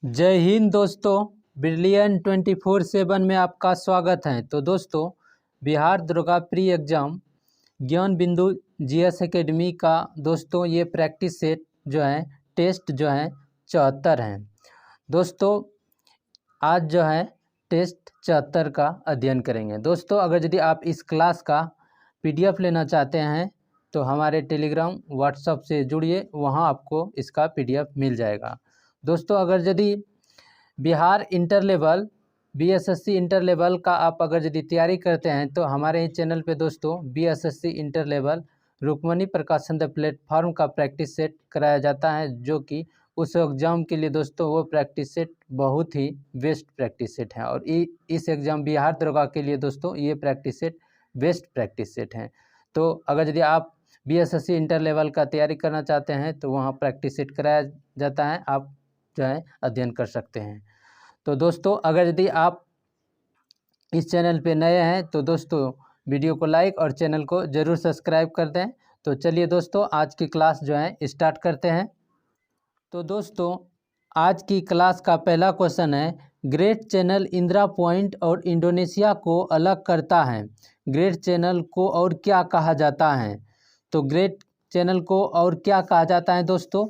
जय हिंद दोस्तों, ब्रिलियंट 24/7 में आपका स्वागत है। तो दोस्तों, बिहार दुर्गा प्री एग्ज़ाम ज्ञान बिंदु जीएस एकेडमी का दोस्तों ये प्रैक्टिस सेट जो है टेस्ट जो है 74 हैं। दोस्तों आज जो है टेस्ट 74 का अध्ययन करेंगे। दोस्तों अगर यदि आप इस क्लास का पीडीएफ लेना चाहते हैं तो हमारे टेलीग्राम व्हाट्सएप से जुड़िए, वहाँ आपको इसका पीडीएफ मिल जाएगा। दोस्तों अगर यदि Bihar inter level BSSC inter level का आप अगर यदि तैयारी करते हैं तो हमारे ही चैनल पे दोस्तों बीएसएससी इंटर लेवल रुक्मणी प्रकाशन द प्लेटफॉर्म का प्रैक्टिस सेट कराया जाता है, जो कि उस एग्ज़ाम के लिए दोस्तों वो प्रैक्टिस सेट बहुत ही बेस्ट प्रैक्टिस सेट है। और इस एग्ज़ाम बिहार दरोगा के लिए दोस्तों ये practice set best practice set हैं। तो अगर यदि आप बीएसएससी इंटर लेवल का तैयारी करना चाहते हैं तो वहाँ प्रैक्टिस सेट कराया जाता है, आप जो है अध्ययन कर सकते हैं। तो दोस्तों अगर यदि आप इस चैनल पे नए हैं तो दोस्तों वीडियो को लाइक और चैनल को ज़रूर सब्सक्राइब कर दें। तो चलिए दोस्तों आज की क्लास जो है स्टार्ट करते हैं। तो दोस्तों आज की क्लास का पहला क्वेश्चन है, ग्रेट चैनल इंदिरा पॉइंट और इंडोनेशिया को अलग करता है, ग्रेट चैनल को और क्या कहा जाता है? तो ग्रेट चैनल को और क्या कहा जाता है दोस्तों?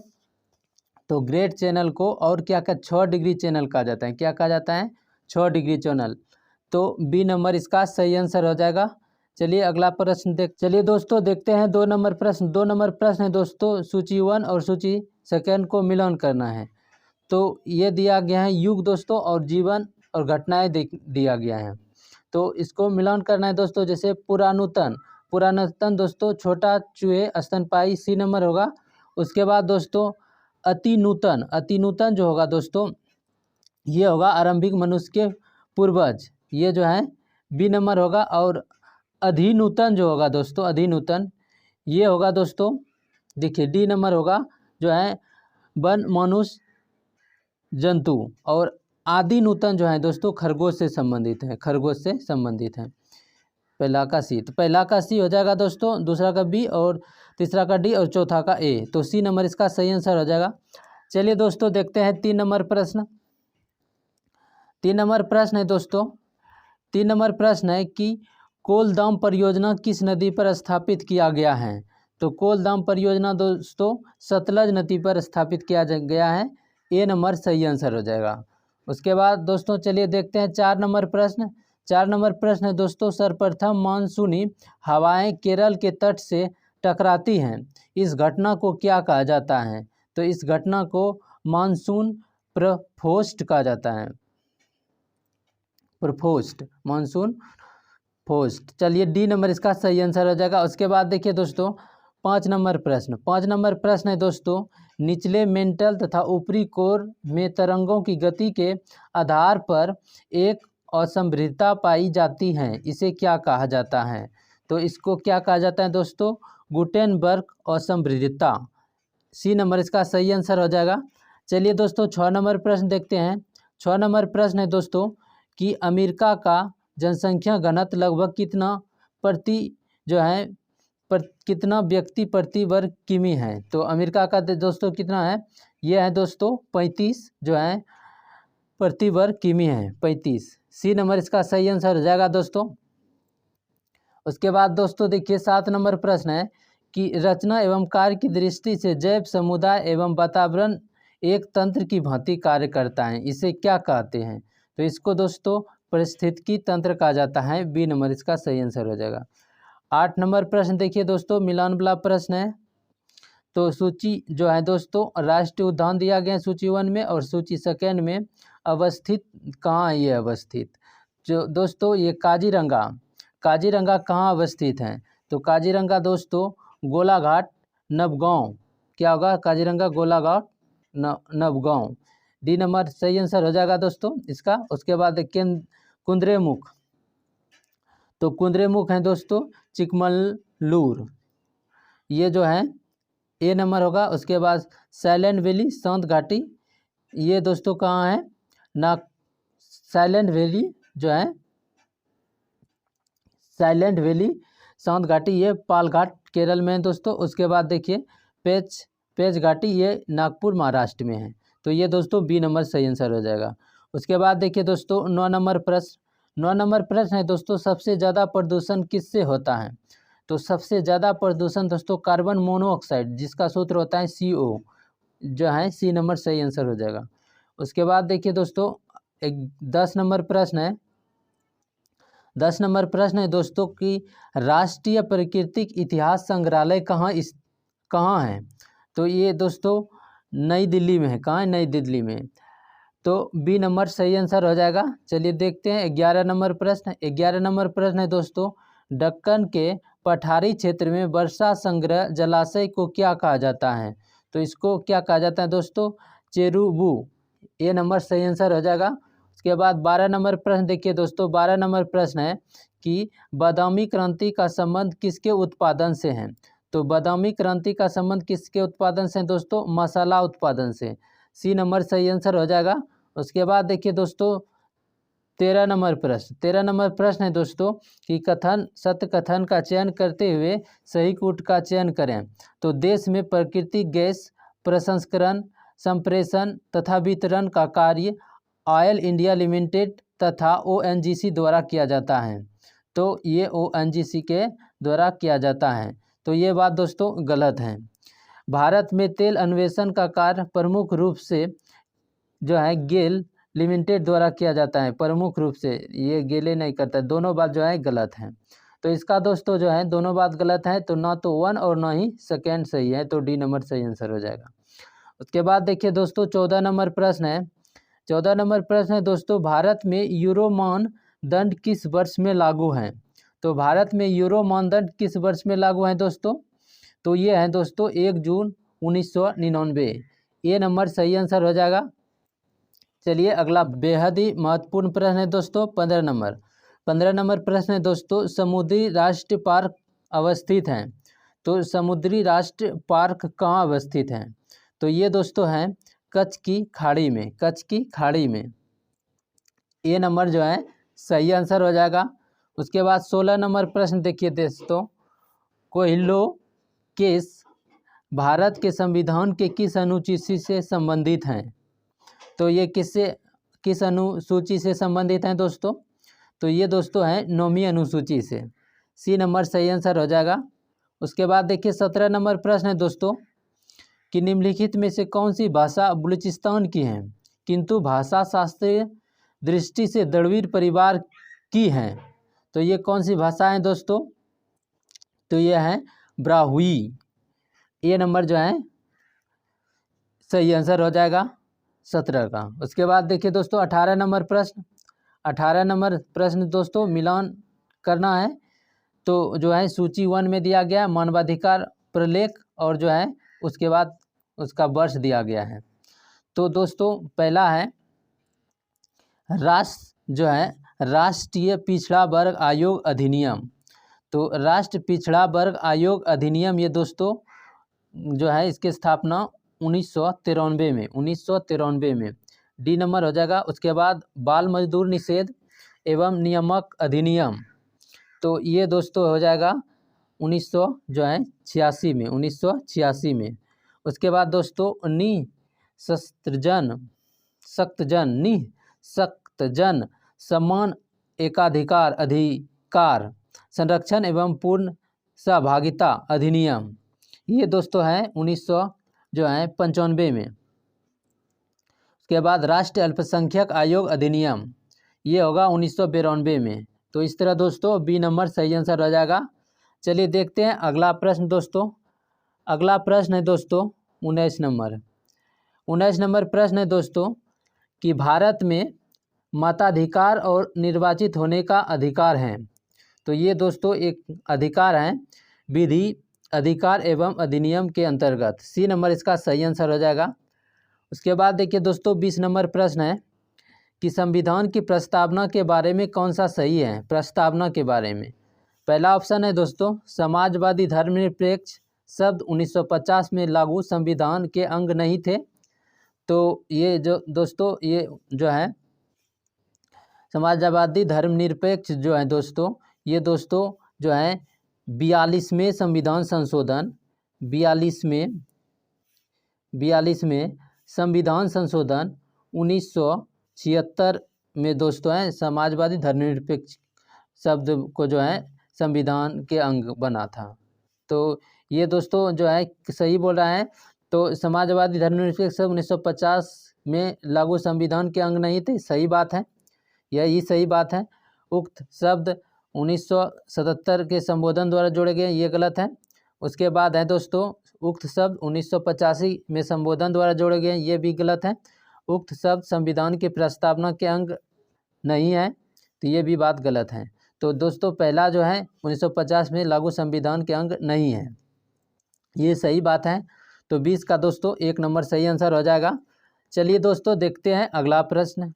तो ग्रेट चैनल को और क्या 6 डिग्री चैनल कहा जाता है। क्या कहा जाता है? 6 डिग्री चैनल। तो बी नंबर इसका सही आंसर हो जाएगा। चलिए अगला प्रश्न चलिए दोस्तों देखते हैं 2 नंबर प्रश्न। 2 नंबर प्रश्न है दोस्तों, सूची 1 और सूची 2 को मिलान करना है। तो ये दिया गया है युग दोस्तों और जीवन और घटनाएं दिया गया है, तो इसको मिलान करना है दोस्तों। जैसे पुरातन दोस्तों छोटा चूहे स्तनपाई सी नंबर होगा। उसके बाद दोस्तों अति नूतन जो होगा दोस्तों ये होगा आरंभिक मनुष्य के पूर्वज, ये जो है बी नंबर होगा। और अधिनूतन जो होगा दोस्तों अधिनूतन ये होगा दोस्तों, देखिए डी नंबर होगा, जो है वन मनुष्य जंतु। और आदि नूतन जो है दोस्तों खरगोश से संबंधित है, खरगोश से संबंधित है। पहला का सी, तो पहला का सी हो जाएगा दोस्तों, दूसरा का बी और तीसरा का डी और चौथा का ए। तो सी नंबर इसका सही आंसर हो जाएगा। चलिए दोस्तों देखते हैं 3 नंबर प्रश्न। 3 नंबर प्रश्न है दोस्तों, 3 नंबर प्रश्न है कि कोलदाम परियोजना किस नदी पर स्थापित किया गया है? तो कोलदाम परियोजना दोस्तों सतलज नदी पर स्थापित किया गया है, ए नंबर सही आंसर हो जाएगा। उसके बाद दोस्तों चलिए देखते हैं 4 नंबर प्रश्न। 4 नंबर प्रश्न है दोस्तों, सर्वप्रथम मानसूनी हवाएं केरल के तट से टकराती हैं, इस घटना को क्या कहा जाता है? तो इस घटना को मानसून प्रफोस्ट कहा जाता है, प्रफोस्ट, मानसून फोस्ट। चलिए डी नंबर इसका सही आंसर हो जाएगा। उसके बाद देखिए दोस्तों 5 नंबर प्रश्न। 5 नंबर प्रश्न है दोस्तों, निचले मेंटल तथा ऊपरी कोर में तरंगों की गति के आधार पर एक असमृद्धता पाई जाती है, इसे क्या कहा जाता है? तो इसको क्या कहा जाता है दोस्तों? गुटेनबर्ग असमृद्धता, सी नंबर इसका सही आंसर हो जाएगा। चलिए दोस्तों 6 नंबर प्रश्न देखते हैं। 6 नंबर प्रश्न है दोस्तों कि अमेरिका का जनसंख्या घनत्व लगभग कितना प्रति जो है कितना व्यक्ति प्रति वर्ग किमी है? तो अमेरिका का दोस्तों कितना है? ये है दोस्तों 35 जो है प्रति वर्ग किमी है, 35। सी नंबर इसका सही आंसर हो जाएगा दोस्तों। उसके बाद दोस्तों देखिए 7 नंबर प्रश्न है कि रचना एवं कार्य की दृष्टि से जैव समुदाय एवं वातावरण एक तंत्र की भांति कार्य करता है, इसे क्या कहते हैं? तो इसको दोस्तों पारिस्थितिकी तंत्र कहा जाता है, बी नंबर इसका सही आंसर हो जाएगा। 8 नंबर प्रश्न देखिए दोस्तों, मिलान वाला प्रश्न है। तो सूची जो है दोस्तों राष्ट्रीय उद्यान दिया गया है सूची 1 में, और सूची 2 में अवस्थित कहाँ है? ये अवस्थित जो दोस्तों ये काजीरंगा कहाँ अवस्थित है? तो काजीरंगा दोस्तों गोलाघाट नवगांव, क्या होगा? काजीरंगा गोलाघाट नवगांव, डी नंबर सही आंसर हो जाएगा दोस्तों इसका। उसके बाद कुंद्रेमुख, तो कुंद्रेमुख है दोस्तों चिकमगलूर, ये जो है ए नंबर होगा। उसके बाद साइलेंट वैली शांत घाटी, ये दोस्तों कहाँ है? साइलेंट वैली जो है साइलेंट वैली शांत घाटी, ये पालघाट केरल में है दोस्तों। उसके बाद देखिए पेच घाटी, ये नागपुर महाराष्ट्र में है। तो ये दोस्तों बी नंबर सही आंसर हो जाएगा। उसके बाद देखिए दोस्तों 9 नंबर प्रश्न। 9 नंबर प्रश्न है दोस्तों, सबसे ज़्यादा प्रदूषण किससे होता है? तो सबसे ज़्यादा प्रदूषण दोस्तों कार्बन मोनोऑक्साइड, जिसका सूत्र होता है CO, जो है सी नंबर सही आंसर हो जाएगा। उसके बाद देखिए दोस्तों एक 10 नंबर प्रश्न है। 10 नंबर प्रश्न है दोस्तों कि राष्ट्रीय प्राकृतिक इतिहास संग्रहालय कहाँ है? तो ये दोस्तों नई दिल्ली में है। कहाँ है? नई दिल्ली में। तो बी नंबर सही आंसर हो जाएगा। चलिए देखते हैं 11 नंबर प्रश्न। 11 नंबर प्रश्न है दोस्तों, दक्कन के पठारी क्षेत्र में वर्षा संग्रह जलाशय को क्या कहा जाता है? तो इसको क्या कहा जाता है दोस्तों? चेरुवू। ये नंबर सही आंसर हो जाएगा। उसके बाद 12 नंबर प्रश्न देखिए दोस्तों, 12 नंबर प्रश्न है कि बादामी क्रांति का संबंध किसके उत्पादन से है? तो बादामी क्रांति का संबंध किसके उत्पादन से है दोस्तों? मसाला उत्पादन से। सी नंबर सही आंसर हो जाएगा। उसके बाद देखिए दोस्तों 13 नंबर प्रश्न। 13 नंबर प्रश्न है दोस्तों कि कथन सत्य कथन का चयन करते हुए सही कूट का चयन करें। तो देश में प्राकृतिक गैस प्रसंस्करण, संप्रेषण तथा वितरण का कार्य ऑयल इंडिया लिमिटेड तथा ONGC द्वारा किया जाता है। तो ये ONGC के द्वारा किया जाता है। तो ये बात दोस्तों गलत है। भारत में तेल अन्वेषण का कार्य प्रमुख रूप से जो है गेल लिमिटेड द्वारा किया जाता है। प्रमुख रूप से ये गेले नहीं करता। दोनों बात जो है गलत है। तो इसका दोस्तों जो है दोनों बात गलत है। तो ना तो 1 और ना ही सेकेंड सही है। तो डी नंबर सही आंसर हो जाएगा। उसके बाद देखिए दोस्तों 14 नंबर प्रश्न है। 14 नंबर प्रश्न है दोस्तों, भारत में यूरो मानदंड किस वर्ष में लागू हैं? तो भारत में यूरो मानदंड किस वर्ष में लागू हैं दोस्तों? तो ये है दोस्तों 1 जून 1999। ये नंबर सही आंसर हो जाएगा। चलिए अगला बेहद ही महत्वपूर्ण प्रश्न है दोस्तों 15 नंबर। 15 नंबर प्रश्न है दोस्तों, समुद्री राष्ट्रीय पार्क अवस्थित हैं। तो समुद्री राष्ट्रीय पार्क कहाँ अवस्थित हैं? तो ये दोस्तों हैं कच्छ की खाड़ी में। कच्छ की खाड़ी में। ये नंबर जो है सही आंसर हो जाएगा। उसके बाद 16 नंबर प्रश्न देखिए दोस्तों, कोहिलो केस भारत के संविधान के किस अनुसूची से संबंधित हैं? तो ये किस अनुसूची से संबंधित हैं दोस्तों? तो ये दोस्तों हैं 9वीं अनुसूची से। सी नंबर सही आंसर हो जाएगा। उसके बाद देखिए 17 नंबर प्रश्न है दोस्तों कि निम्नलिखित में से कौन सी भाषा बलूचिस्तान की है किंतु भाषा शास्त्रीय दृष्टि से द्रविड़ परिवार की है? तो ये कौन सी भाषा है दोस्तों? तो ये है ब्राहुई। ये नंबर जो है सही आंसर हो जाएगा 17 का। उसके बाद देखिए दोस्तों 18 नंबर प्रश्न। 18 नंबर प्रश्न दोस्तों मिलान करना है। तो जो है सूची 1 में दिया गया मानवाधिकार प्रलेख और जो है उसके बाद उसका वर्ष दिया गया है। तो दोस्तों पहला है राष्ट्रीय पिछड़ा वर्ग आयोग अधिनियम। तो राष्ट्रीय पिछड़ा वर्ग आयोग अधिनियम ये दोस्तों जो है इसकी स्थापना 1993 में। डी नंबर हो जाएगा। उसके बाद बाल मजदूर निषेध एवं नियामक अधिनियम। तो ये दोस्तों हो जाएगा 1986 में। उसके बाद दोस्तों निःशक्तजन समान एकाधिकार अधिकार संरक्षण एवं पूर्ण सहभागिता अधिनियम। ये दोस्तों है 1995 में। उसके बाद राष्ट्रीय अल्पसंख्यक आयोग अधिनियम ये होगा 1992 में। तो इस तरह दोस्तों बी नंबर सही आंसर हो जाएगा। चलिए देखते हैं अगला प्रश्न दोस्तों। अगला प्रश्न है दोस्तों 19 नंबर। 19 नंबर प्रश्न है दोस्तों कि भारत में मताधिकार और निर्वाचित होने का अधिकार है। तो ये दोस्तों एक अधिकार है विधि अधिकार एवं अधिनियम के अंतर्गत। सी नंबर इसका सही आंसर हो जाएगा। उसके बाद देखिए दोस्तों 20 नंबर प्रश्न है कि संविधान की प्रस्तावना के बारे में कौन सा सही है? प्रस्तावना के बारे में पहला ऑप्शन है दोस्तों समाजवादी धर्मनिरपेक्ष शब्द 1950 में लागू संविधान के अंग नहीं थे। तो ये जो दोस्तों ये जो है समाजवादी धर्मनिरपेक्ष जो है दोस्तों ये दोस्तों जो है 42वें संविधान संशोधन 42वें संविधान संशोधन 1976 में दोस्तों है समाजवादी धर्मनिरपेक्ष शब्द को जो है संविधान के अंग बना था। तो ये दोस्तों जो है सही बोल रहा है। तो समाजवादी धर्मनिरपेक्ष शब्द 1950 में लागू संविधान के अंग नहीं थे, सही बात है, यही सही बात है। उक्त शब्द 1977 के संबोधन द्वारा जोड़े गए, ये गलत है। उसके बाद है दोस्तों उक्त शब्द 1985 में संबोधन द्वारा जोड़े गए, ये भी गलत है। उक्त शब्द संविधान की प्रस्तावना के अंग नहीं है, तो ये भी बात गलत है। तो दोस्तों पहला जो है 1950 में लागू संविधान के अंग नहीं है, ये सही बात है। तो 20 का दोस्तों 1 नंबर सही आंसर हो जाएगा। चलिए दोस्तों देखते हैं अगला प्रश्न।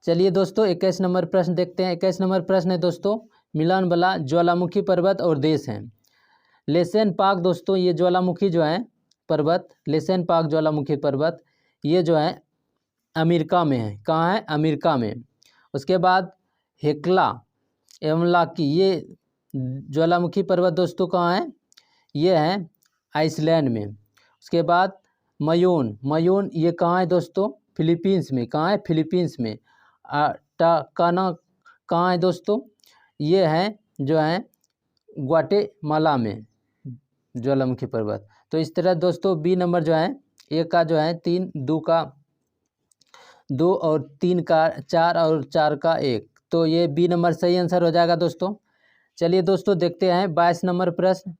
चलिए दोस्तों 21 नंबर प्रश्न देखते हैं। 21 नंबर प्रश्न है दोस्तों मिलन वाला ज्वालामुखी पर्वत और देश हैं। लेसेन पाक दोस्तों, ये ज्वालामुखी जो है पर्वत, लेसेन पाक ज्वालामुखी पर्वत, ये जो है अमेरिका में है। कहाँ है? अमेरिका में। उसके बाद हेक्ला एवलाकी, ये ज्वालामुखी पर्वत दोस्तों कहाँ है? ये है आइसलैंड में। उसके बाद मयोन, ये कहाँ है दोस्तों? फिलीपींस में। कहाँ है? फिलीपींस में। टाकाना कहाँ है दोस्तों? ये है जो है ग्वाटेमाला में ज्वालामुखी पर्वत। तो इस तरह दोस्तों बी नंबर जो है एक का जो है 3, 2 का 2 और 3 का 4 और 4 का 1, तो ये बी नंबर सही आंसर हो जाएगा दोस्तों। चलिए दोस्तों देखते हैं 22 नंबर प्रश्न।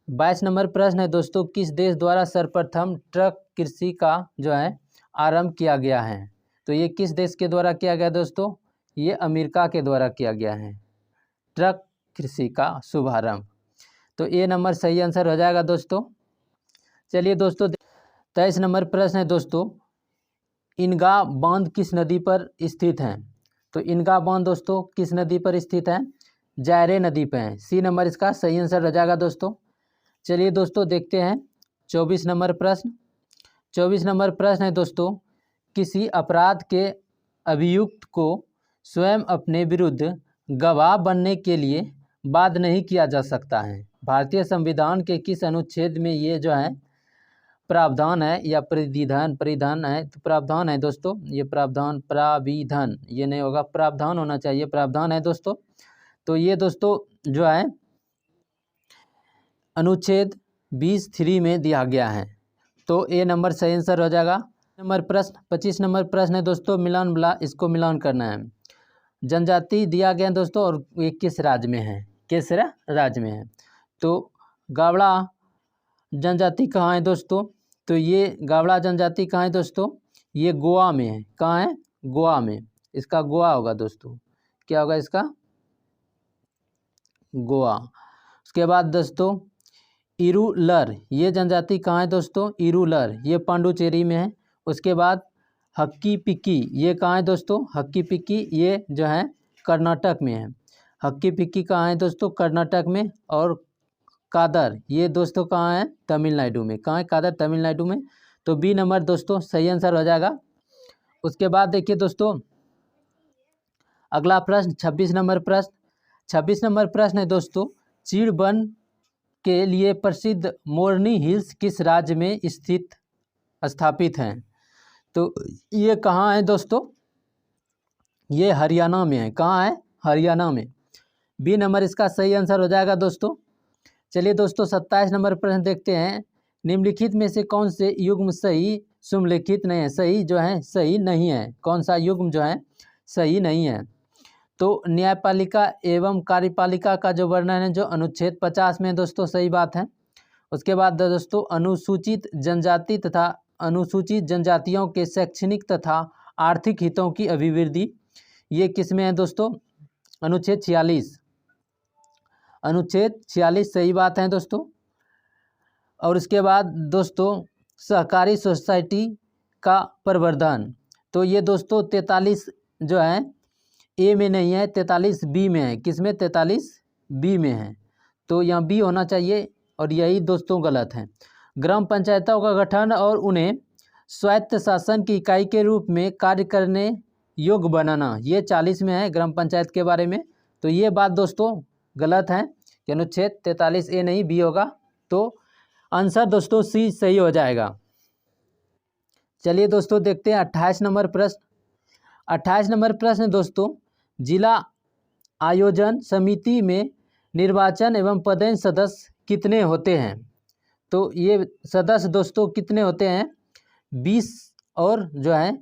22 नंबर प्रश्न है दोस्तों किस देश द्वारा सर्वप्रथम ट्रक कृषि का जो है आरंभ किया गया है? तो ये किस देश के द्वारा किया गया दोस्तों? ये अमेरिका के द्वारा किया गया है ट्रक कृषि का शुभारंभ। तो ए नंबर सही आंसर हो जाएगा दोस्तों। चलिए दोस्तों 23 नंबर प्रश्न है दोस्तों इनगा बांध किस नदी पर स्थित है? तो इनगा बांध दोस्तों किस नदी पर स्थित है? जायरे नदी पर है। सी नंबर इसका सही आंसर हो जाएगा दोस्तों। चलिए दोस्तों देखते हैं 24 नंबर प्रश्न। 24 नंबर प्रश्न है दोस्तों किसी अपराध के अभियुक्त को स्वयं अपने विरुद्ध गवाह बनने के लिए बाध्य नहीं किया जा सकता है। भारतीय संविधान के किस अनुच्छेद में ये जो है प्रावधान है या परिधान है? तो प्रावधान है दोस्तों, ये प्राविधान ये नहीं होगा, प्रावधान होना चाहिए, प्रावधान है दोस्तों। तो ये दोस्तों जो है अनुच्छेद 20(3) में दिया गया है। तो ए नंबर सही आंसर हो जाएगा। नंबर प्रश्न 25 नंबर प्रश्न है दोस्तों मिलान वाला, इसको मिलान करना है। जनजाति दिया गया दोस्तों और ये किस राज्य में है? किस राज्य में है? तो गावड़ा जनजाति कहाँ है दोस्तों? तो ये गावड़ा जनजाति कहाँ है दोस्तों? ये गोवा में है। कहाँ है? गोवा में। इसका गोवा होगा दोस्तों, क्या होगा इसका? गोवा। उसके बाद दोस्तों इरूलर, ये जनजाति कहाँ है दोस्तों? इरूलर, ये पांडुचेरी में है। उसके बाद हक्की पिक्की, ये कहाँ है दोस्तों? हक्की पिक्की ये जो है कर्नाटक में है। हक्की पिक्की कहाँ है दोस्तों? कर्नाटक में। और कादर ये दोस्तों कहाँ है? तमिलनाडु में। कहाँ है कादर? तमिलनाडु में। तो बी नंबर दोस्तों सही आंसर हो जाएगा। उसके बाद देखिए दोस्तों अगला प्रश्न 26 नंबर प्रश्न। 26 नंबर प्रश्न है दोस्तों चीड़वन के लिए प्रसिद्ध मोरनी हिल्स किस राज्य में स्थापित हैं? तो ये कहाँ है दोस्तों? ये हरियाणा में है। कहाँ है? हरियाणा में। बी नंबर इसका सही आंसर हो जाएगा दोस्तों। चलिए दोस्तों 27 नंबर प्रश्न देखते हैं निम्नलिखित में से कौन से युग्म सही सुमलिखित नहीं है? सही जो है सही नहीं है। कौन सा युग्म जो है सही नहीं है? तो न्यायपालिका एवं कार्यपालिका का जो वर्णन है जो अनुच्छेद 50 में दोस्तों सही बात है। उसके बाद दोस्तों अनुसूचित जनजाति तथा अनुसूचित जनजातियों के शैक्षणिक तथा आर्थिक हितों की अभिवृद्धि, ये किस में है दोस्तों? अनुच्छेद 46। अनुच्छेद 46 सही बात है दोस्तों। और उसके बाद दोस्तों सहकारी सोसाइटी का प्रवर्धन, तो ये दोस्तों 43 जो है ए में नहीं है, 43 बी में है। किस में? 43 बी में है। तो यहाँ बी होना चाहिए और यही दोस्तों गलत है। ग्राम पंचायतों का गठन और उन्हें स्वायत्त शासन की इकाई के रूप में कार्य करने योग्य बनाना, ये 40 में है ग्राम पंचायत के बारे में। तो ये बात दोस्तों गलत है कि अनुच्छेद 43 ए नहीं बी होगा। तो आंसर दोस्तों सी सही हो जाएगा। चलिए दोस्तों देखते हैं 28 नंबर प्रश्न। 28 नंबर प्रश्न दोस्तों, जिला आयोजन समिति में निर्वाचन एवं पदेन सदस्य कितने होते हैं? तो ये सदस्य दोस्तों कितने होते हैं? 20 और जो है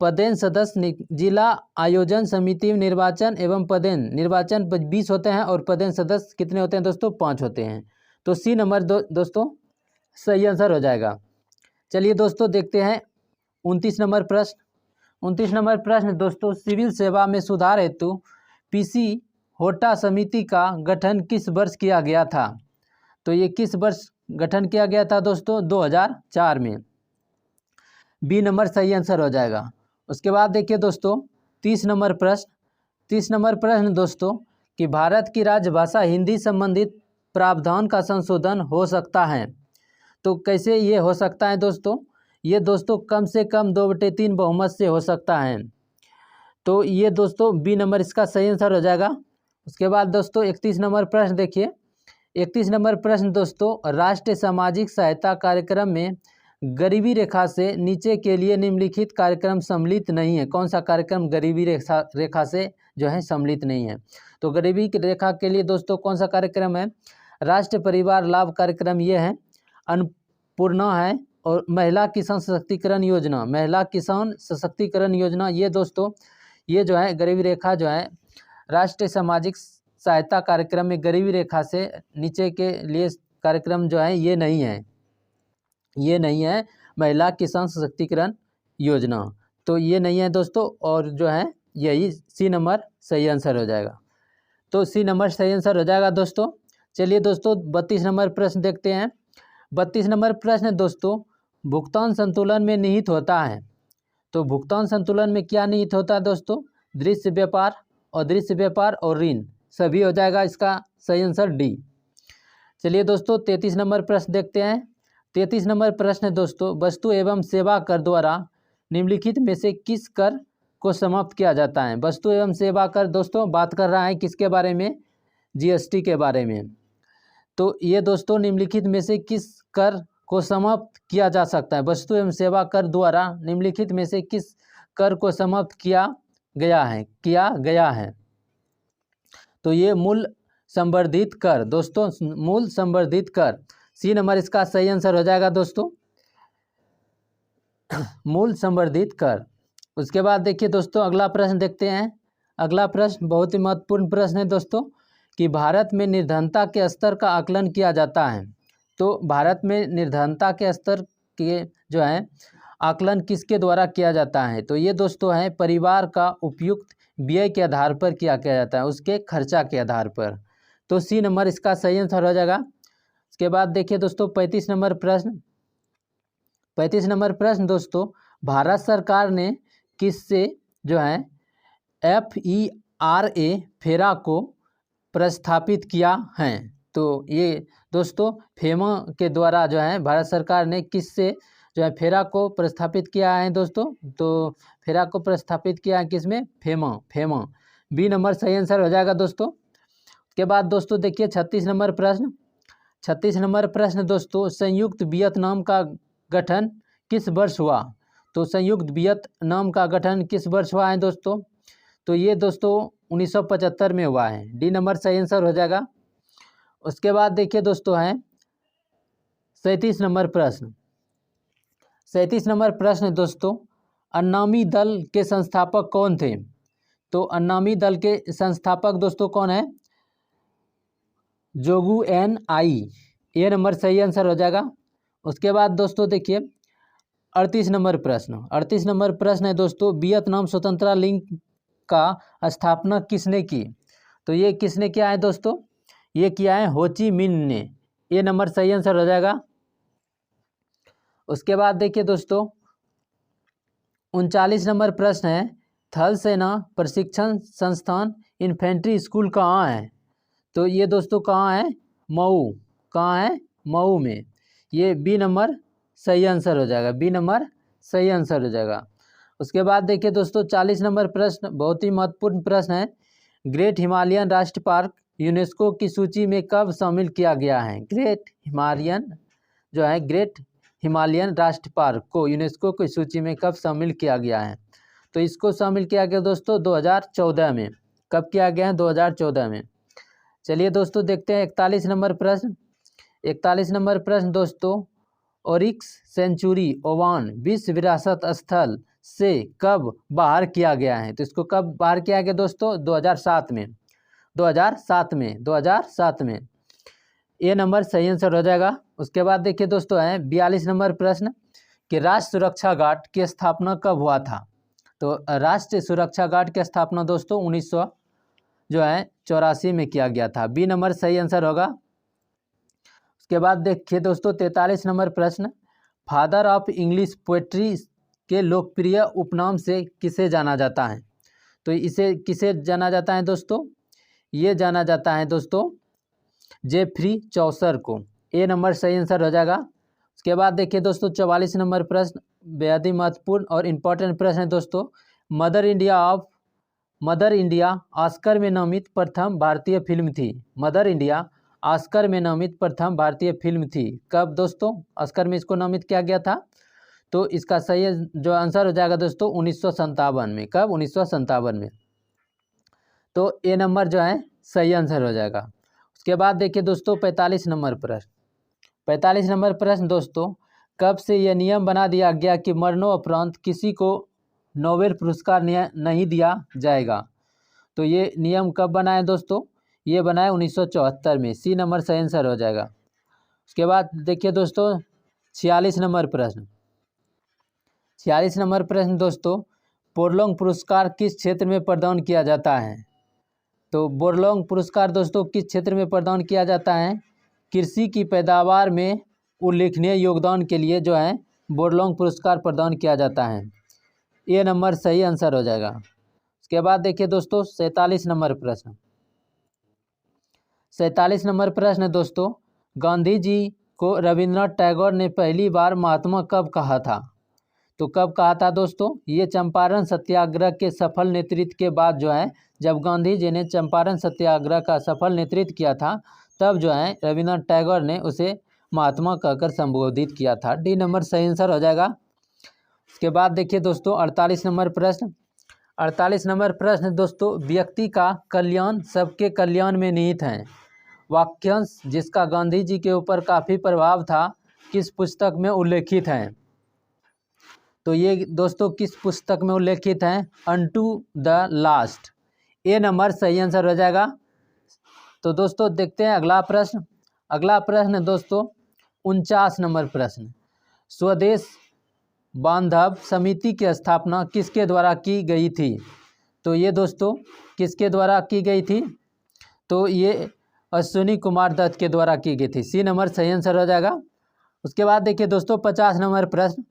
पदेन सदस्य जिला आयोजन समिति में निर्वाचन एवं पदेन निर्वाचन 20 होते हैं और पदेन सदस्य कितने होते हैं दोस्तों? 5 होते हैं। तो सी नंबर दोस्तों सही आंसर हो जाएगा। चलिए दोस्तों देखते हैं 29 नंबर प्रश्न। 29 नंबर प्रश्न दोस्तों, सिविल सेवा में सुधार हेतु पीसी होटा समिति का गठन किस वर्ष किया गया था? तो ये किस वर्ष गठन किया गया था दोस्तों? 2004 में। बी नंबर सही आंसर हो जाएगा। उसके बाद देखिए दोस्तों 30 नंबर प्रश्न। 30 नंबर प्रश्न दोस्तों, कि भारत की राजभाषा हिंदी संबंधित प्रावधान का संशोधन हो सकता है। तो कैसे ये हो सकता है दोस्तों? ये दोस्तों कम से कम 2/3 बहुमत से हो सकता है। तो ये दोस्तों बी नंबर इसका सही आंसर हो जाएगा। उसके बाद दोस्तों 31 नंबर प्रश्न देखिए। 31 नंबर प्रश्न दोस्तों, राष्ट्रीय सामाजिक सहायता कार्यक्रम में गरीबी रेखा से नीचे के लिए निम्नलिखित कार्यक्रम सम्मिलित नहीं है। कौन सा कार्यक्रम गरीबी रेखा से जो है सम्मिलित नहीं है? तो गरीबी की रेखा के लिए दोस्तों कौन सा कार्यक्रम है? राष्ट्रीय परिवार लाभ कार्यक्रम ये है, अन्नपूर्णा है, और महिला किसान सशक्तिकरण योजना, महिला किसान सशक्तिकरण योजना, ये दोस्तों ये जो है गरीबी रेखा जो है राष्ट्रीय सामाजिक सहायता कार्यक्रम में गरीबी रेखा से नीचे के लिए कार्यक्रम जो है ये नहीं है, ये नहीं है महिला किसान सशक्तिकरण योजना। तो ये नहीं है दोस्तों, और जो है यही सी नंबर सही आंसर हो जाएगा। तो सी नंबर सही आंसर हो जाएगा दोस्तों। चलिए दोस्तों 32 नंबर प्रश्न देखते हैं। 32 नंबर प्रश्न दोस्तों, भुगतान संतुलन में निहित होता है। तो भुगतान संतुलन में क्या निहित होता है दोस्तों? दृश्य व्यापार, अदृश्य व्यापार और ऋण, सभी हो जाएगा इसका सही आंसर डी। चलिए दोस्तों 33 नंबर प्रश्न देखते हैं। 33 नंबर प्रश्न दोस्तों, वस्तु एवं सेवा कर द्वारा निम्नलिखित में से किस कर को समाप्त किया जाता है? वस्तु एवं सेवा कर दोस्तों बात कर रहा है किसके बारे में? जीएसटी के बारे में। तो ये दोस्तों निम्नलिखित में से किस कर को समाप्त किया जा सकता है? वस्तु एवं सेवा कर द्वारा निम्नलिखित में से किस कर को समाप्त किया गया है? तो ये मूल संवर्धित कर दोस्तों, मूल संवर्धित कर, सी नंबर इसका सही आंसर हो जाएगा दोस्तों, मूल संवर्धित कर। उसके बाद देखिए दोस्तों अगला प्रश्न देखते हैं। अगला प्रश्न बहुत ही महत्वपूर्ण प्रश्न है दोस्तों, कि भारत में निर्धनता के स्तर का आकलन किया जाता है। तो भारत में निर्धनता के स्तर के जो है आकलन किसके द्वारा किया जाता है? तो ये दोस्तों है परिवार का उपयुक्त व्यय के आधार पर किया जाता है, उसके खर्चा के आधार पर। तो सी नंबर इसका सही आंसर हो जाएगा। उसके बाद देखिए दोस्तों 35 नंबर प्रश्न। 35 नंबर प्रश्न दोस्तों, भारत सरकार ने किससे जो है FERA फेरा को प्रस्थापित किया है? तो ये दोस्तों फेमा के द्वारा जो है भारत सरकार ने किससे जो है फेरा को प्रस्थापित किया है दोस्तों? तो फेरा को प्रस्थापित किया है किसमें? फेमा। बी नंबर सही आंसर हो जाएगा दोस्तों। उसके बाद दोस्तों देखिए 36 नंबर प्रश्न। 36 नंबर प्रश्न दोस्तों, संयुक्त वियतनाम का गठन किस वर्ष हुआ? तो संयुक्त वियतनाम का गठन किस वर्ष हुआ है दोस्तों? तो ये दोस्तों 1975 में हुआ है। डी नंबर सही आंसर हो जाएगा। उसके बाद देखिए दोस्तों है 37 नंबर प्रश्न। 37 नंबर प्रश्न दोस्तों, अन्नामी दल के संस्थापक कौन थे? तो अन्नामी दल के संस्थापक दोस्तों कौन है? जोगू एन आई, ये नंबर सही आंसर हो जाएगा। उसके बाद दोस्तों देखिए 38 नंबर प्रश्न। 38 नंबर प्रश्न है दोस्तों, वियतनाम स्वतंत्रता लीग का स्थापना किसने की? तो ये किसने किया है दोस्तों? ये किया है हो ची मिन्ह ने, ये नंबर सही आंसर हो जाएगा। उसके बाद देखिए दोस्तों 39 नंबर प्रश्न है, थल सेना प्रशिक्षण संस्थान इन्फेंट्री स्कूल कहाँ है? तो ये दोस्तों कहाँ है? मऊ। कहाँ है? मऊ में। ये बी नंबर सही आंसर हो जाएगा, बी नंबर सही आंसर हो जाएगा। उसके बाद देखिए दोस्तों 40 नंबर प्रश्न बहुत ही महत्वपूर्ण प्रश्न है, ग्रेट हिमालयन राष्ट्रीय पार्क यूनेस्को की सूची में कब शामिल किया गया है? ग्रेट हिमालयन जो है ग्रेट हिमालयन राष्ट्र पार्क को यूनेस्को की सूची में कब शामिल किया गया है? तो इसको शामिल किया गया दोस्तों 2014 में। कब किया गया है? 2014 में। चलिए दोस्तों देखते हैं 41 नंबर प्रश्न। 41 नंबर प्रश्न दोस्तों, ओरिक्स सेंचुरी ओमान विश्व विरासत स्थल से कब बाहर किया गया है? तो इसको कब बाहर किया गया दोस्तों? 2007 में। 2007 में ये नंबर सही आंसर हो जाएगा। उसके बाद देखिए दोस्तों है 42 नंबर प्रश्न कि राष्ट्रीय सुरक्षा गार्ड की स्थापना कब हुआ था? तो राष्ट्रीय सुरक्षा गार्ड की स्थापना दोस्तों 1984 में किया गया था। बी नंबर सही आंसर होगा। उसके बाद देखिए दोस्तों 43 नंबर प्रश्न, फादर ऑफ इंग्लिश पोएट्री के लोकप्रिय उपनाम से किसे जाना जाता है? तो इसे किसे जाना जाता है दोस्तों? ये जाना जाता है दोस्तों जेफ्री चौसर को। ए नंबर सही आंसर हो जाएगा। उसके बाद देखिए दोस्तों 44 नंबर प्रश्न बेहद ही महत्वपूर्ण और इम्पोर्टेंट प्रश्न है दोस्तों, मदर इंडिया ऑस्कर में नामित प्रथम भारतीय फिल्म थी। मदर इंडिया ऑस्कर में नामित प्रथम भारतीय फिल्म थी। कब दोस्तों ऑस्कर में इसको नामित किया गया था? तो इसका सही जो आंसर हो जाएगा दोस्तों 1957 में। कब? 1957 में। तो ए नंबर जो है सही आंसर हो जाएगा। उसके बाद देखिए दोस्तों 45 नंबर प्रश्न। 45 नंबर प्रश्न दोस्तों, कब से यह नियम बना दिया गया कि मरणोपरांत किसी को नोबेल पुरस्कार नहीं दिया जाएगा? तो ये नियम कब बना है दोस्तों? ये बना है 1974 में। सी नंबर सही आंसर हो जाएगा। उसके बाद देखिए दोस्तों 46 नंबर प्रश्न। 46 नंबर प्रश्न दोस्तों, बोरलॉन्ग पुरस्कार किस क्षेत्र में प्रदान किया जाता है? तो बोरलॉन्ग पुरस्कार दोस्तों किस क्षेत्र में प्रदान किया जाता है? कृषि की पैदावार में उल्लेखनीय योगदान के लिए जो है बोरलॉन्ग पुरस्कार प्रदान किया जाता है। ये नंबर सही आंसर हो जाएगा। उसके बाद देखिए दोस्तों 47 नंबर प्रश्न। 47 नंबर प्रश्न दोस्तों, गांधी जी को रविंद्रनाथ टैगोर ने पहली बार महात्मा कब कहा था? तो कब कहा था दोस्तों? ये चंपारण सत्याग्रह के सफल नेतृत्व के बाद जो है, जब गांधी जी ने चंपारण सत्याग्रह का सफल नेतृत्व किया था, तब जो है रविंद्रनाथ टैगोर ने उसे महात्मा कहकर संबोधित किया था। डी नंबर सही आंसर हो जाएगा। उसके बाद देखिए दोस्तों 48 नंबर प्रश्न। 48 नंबर प्रश्न दोस्तों, व्यक्ति का कल्याण सबके कल्याण में निहित है। वाक्यांश जिसका गांधी जी के ऊपर काफ़ी प्रभाव था किस पुस्तक में उल्लेखित है? तो ये दोस्तों किस पुस्तक में उल्लेखित है? Unto the last. A number सही आंसर हो जाएगा। तो दोस्तों देखते हैं अगला प्रश्न। अगला प्रश्न दोस्तों 49 नंबर प्रश्न, स्वदेश बांधव समिति की स्थापना किसके द्वारा की गई थी? तो ये दोस्तों किसके द्वारा की गई थी? तो ये अश्विनी कुमार दत्त के द्वारा की गई थी। सी नंबर सही आंसर हो जाएगा। उसके बाद देखिए दोस्तों 50 नंबर प्रश्न।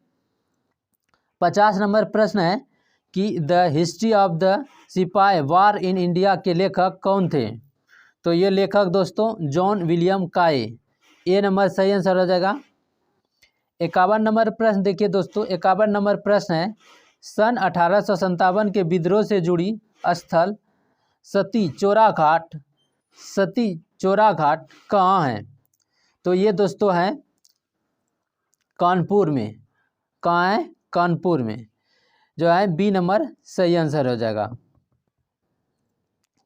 50 नंबर प्रश्न है कि द हिस्ट्री ऑफ द सिपाही वार इन इंडिया के लेखक कौन थे? तो ये लेखक दोस्तों जॉन विलियम काय। ए नंबर सही आंसर हो जाएगा। 51 नंबर प्रश्न देखिए दोस्तों, 51 नंबर प्रश्न है, सन 1857 के विद्रोह से जुड़ी स्थल सती चोरा घाट कहाँ है? तो ये दोस्तों है कानपुर में। कहाँ है? कानपुर में जो है। बी नंबर सही आंसर हो जाएगा।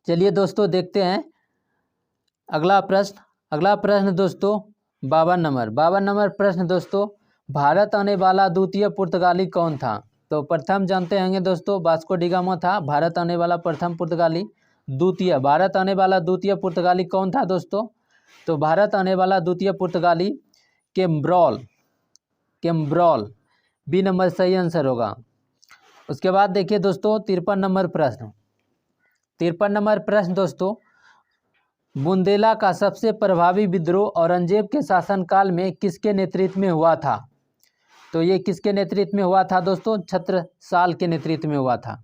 चलिए दोस्तों देखते हैं अगला प्रश्न। अगला प्रश्न दोस्तों 52 नंबर प्रश्न दोस्तों, भारत आने वाला द्वितीय पुर्तगाली कौन था? तो प्रथम जानते होंगे दोस्तों वास्को डी गामा था भारत आने वाला प्रथम पुर्तगाली। भारत आने वाला द्वितीय पुर्तगाली कौन था दोस्तों? तो भारत आने वाला द्वितीय पुर्तगाली कैम्ब्रॉल। बी नंबर सही आंसर होगा। उसके बाद देखिए दोस्तों 53 नंबर प्रश्न। 53 नंबर प्रश्न दोस्तों, बुंदेला का सबसे प्रभावी विद्रोह औरंगजेब के शासनकाल में किसके नेतृत्व में हुआ था? तो ये किसके नेतृत्व में हुआ था दोस्तों? छत्रसाल के नेतृत्व में हुआ था।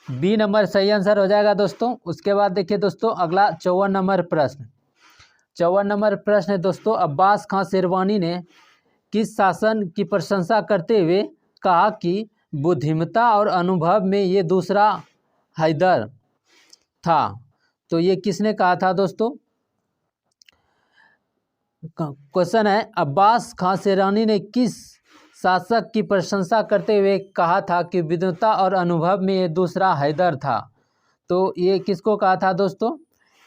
बी नंबर सही आंसर हो जाएगा दोस्तों। उसके बाद देखिए दोस्तों अगला 54 नंबर प्रश्न। 54 नंबर प्रश्न है दोस्तों, अब्बास खां शेरवानी ने किस शासन की प्रशंसा करते हुए कहा कि बुद्धिमत्ता और अनुभव में ये दूसरा हैदर था? तो ये किसने कहा था दोस्तों? क्वेश्चन है, अब्बास खां सेरानी ने किस शासक की प्रशंसा करते हुए कहा था कि विद्वता और अनुभव में ये दूसरा हैदर था? तो ये किसको कहा था दोस्तों?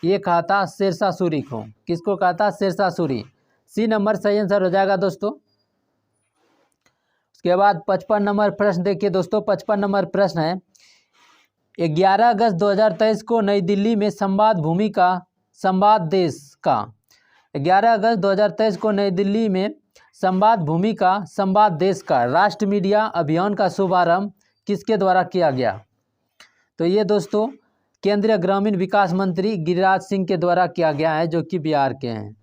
ये कहा था शेरशाह सूरी को। किसको कहा था? शेरशाह सूरी। सी नंबर सही आंसर हो जाएगा दोस्तों। उसके बाद 55 नंबर प्रश्न देखिए दोस्तों। 55 नंबर प्रश्न है, 11 अगस्त 2023 को नई दिल्ली में संवाद भूमि का संवाद देश का 11 अगस्त 2023 को नई दिल्ली में संवाद भूमि का संवाद देश का राष्ट्र मीडिया अभियान का शुभारंभ किसके द्वारा किया गया? तो ये दोस्तों केंद्रीय ग्रामीण विकास मंत्री गिरिराज सिंह के द्वारा किया गया है, जो कि बिहार के हैं।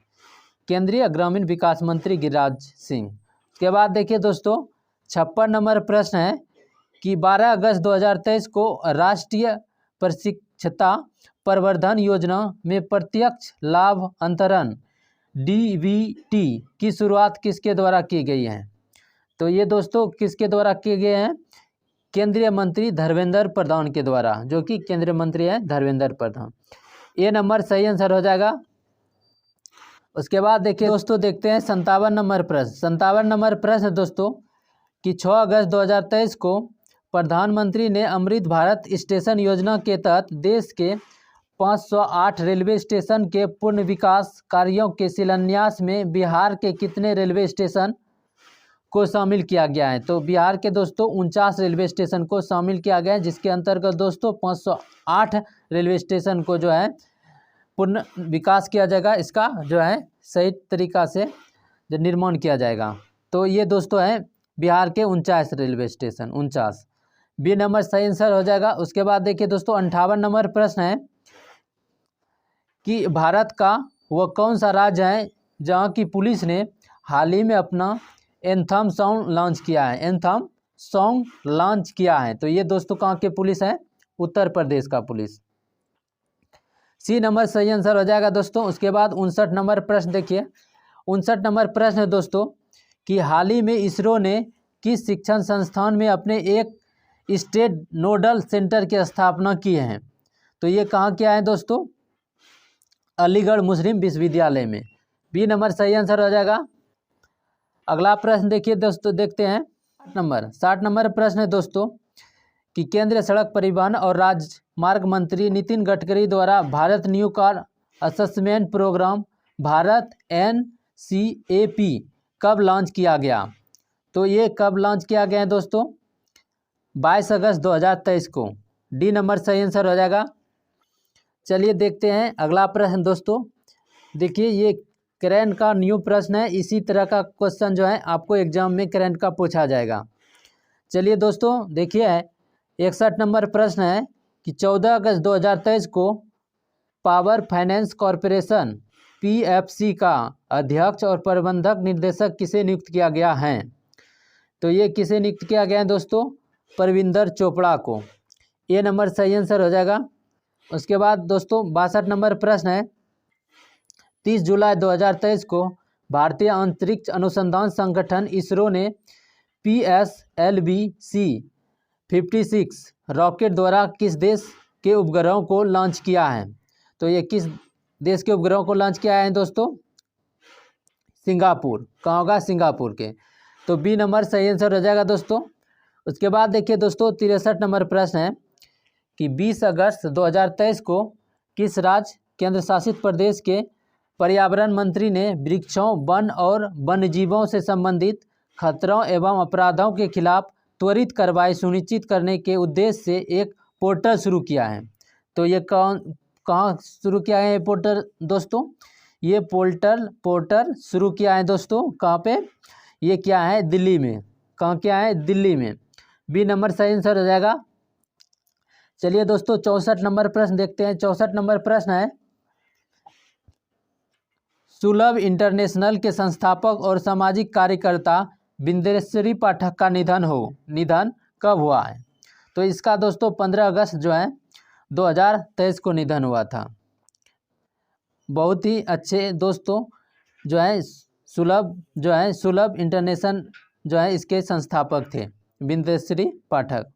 केंद्रीय ग्रामीण विकास मंत्री गिरिराज सिंह। उसके बाद देखिए दोस्तों 56 नंबर प्रश्न है कि 12 अगस्त 2023 को राष्ट्रीय प्रशिक्षता प्रवर्धन योजना में प्रत्यक्ष लाभ अंतरण DBT की शुरुआत किसके द्वारा की गई है? तो ये दोस्तों किसके द्वारा किए गए हैं? केंद्रीय मंत्री धर्मेंद्र प्रधान के द्वारा, जो कि केंद्रीय मंत्री हैं धर्मेंद्र प्रधान। ये नंबर सही आंसर हो जाएगा। उसके बाद देखिए दोस्तों देखते हैं 57 नंबर प्रश्न। 57 नंबर प्रश्न दोस्तों कि 6 अगस्त 2023 को प्रधानमंत्री ने अमृत भारत स्टेशन योजना के तहत देश के 508 रेलवे स्टेशन के पूर्ण विकास कार्यों के शिलान्यास में बिहार के कितने रेलवे स्टेशन को शामिल किया गया है? तो बिहार के दोस्तों 49 रेलवे स्टेशन को शामिल किया गया है, जिसके अंतर्गत दोस्तों 508 रेलवे स्टेशन को जो है पूर्ण विकास किया जाएगा। इसका जो है सही तरीका से जो निर्माण किया जाएगा। तो ये दोस्तों है बिहार के 49 रेलवे स्टेशन, 49। बी नंबर सही आंसर हो जाएगा। उसके बाद देखिए दोस्तों 58 नंबर प्रश्न है कि भारत का वह कौन सा राज्य है जहां की पुलिस ने हाल ही में अपना एंथम सॉन्ग लॉन्च किया है? एंथम सॉन्ग लॉन्च किया है। तो ये दोस्तों कहाँ के पुलिस है? उत्तर प्रदेश का पुलिस। सी नंबर सही आंसर हो जाएगा दोस्तों। उसके बाद 59 नंबर प्रश्न देखिए। 59 नंबर प्रश्न है दोस्तों कि हाल ही में इसरो ने किस शिक्षण संस्थान में अपने एक स्टेट नोडल सेंटर की स्थापना की है? तो ये कहाँ किया है दोस्तों? अलीगढ़ मुस्लिम विश्वविद्यालय में। बी नंबर सही आंसर हो जाएगा। अगला प्रश्न देखिए दोस्तों, देखते हैं 60 नंबर प्रश्न है दोस्तों कि केंद्रीय सड़क परिवहन और राजमार्ग मंत्री नितिन गडकरी द्वारा Bharat new car assessment programme Bharat NCAP कब लॉन्च किया गया? तो ये कब लॉन्च किया गया है दोस्तों? 22 अगस्त 2023 को। डी नंबर सही आंसर हो जाएगा। चलिए देखते हैं अगला प्रश्न दोस्तों। देखिए ये करंट का न्यू प्रश्न है। इसी तरह का क्वेश्चन जो है आपको एग्जाम में करंट का पूछा जाएगा। चलिए दोस्तों देखिए 61 नंबर प्रश्न है कि 14 अगस्त 2023 को पावर फाइनेंस कॉरपोरेशन PFC का अध्यक्ष और प्रबंधक निर्देशक किसे नियुक्त किया गया है? तो ये किसे नियुक्त किया गया है दोस्तों? परविंदर चोपड़ा को। ये नंबर सही आंसर हो जाएगा। उसके बाद दोस्तों 62 नंबर प्रश्न है 30 जुलाई 2023 को भारतीय अंतरिक्ष अनुसंधान संगठन इसरो ने PSLV-C 56 रॉकेट द्वारा किस देश के उपग्रहों को लॉन्च किया है? तो ये किस देश के उपग्रहों को लॉन्च किया है दोस्तों? सिंगापुर। कहाँ होगा? सिंगापुर के। तो बी नंबर सही आंसर हो जाएगा दोस्तों। उसके बाद देखिए दोस्तों 63 नंबर प्रश्न है कि 20 अगस्त 2023 को किस राज्य केंद्र शासित प्रदेश के पर्यावरण मंत्री ने वृक्षों, वन और वन्यजीवों से संबंधित खतरों एवं अपराधों के खिलाफ त्वरित कार्रवाई सुनिश्चित करने के उद्देश्य से एक पोर्टल शुरू किया है? तो ये कहाँ शुरू किया है ये पोर्टल दोस्तों? ये पोर्टल शुरू किया है दोस्तों कहाँ पे? ये क्या है? दिल्ली में। कहाँ क्या है? दिल्ली में। बी नंबर सही आंसर हो जाएगा। चलिए दोस्तों 64 नंबर प्रश्न देखते हैं। 64 नंबर प्रश्न है सुलभ इंटरनेशनल के संस्थापक और सामाजिक कार्यकर्ता बिंदेश्वरी पाठक का निधन कब हुआ है? तो इसका दोस्तों 15 अगस्त जो है 2023 को निधन हुआ था। बहुत ही अच्छे दोस्तों जो है सुलभ इंटरनेशनल जो है इसके संस्थापक थे बिंदेश्वरी पाठक।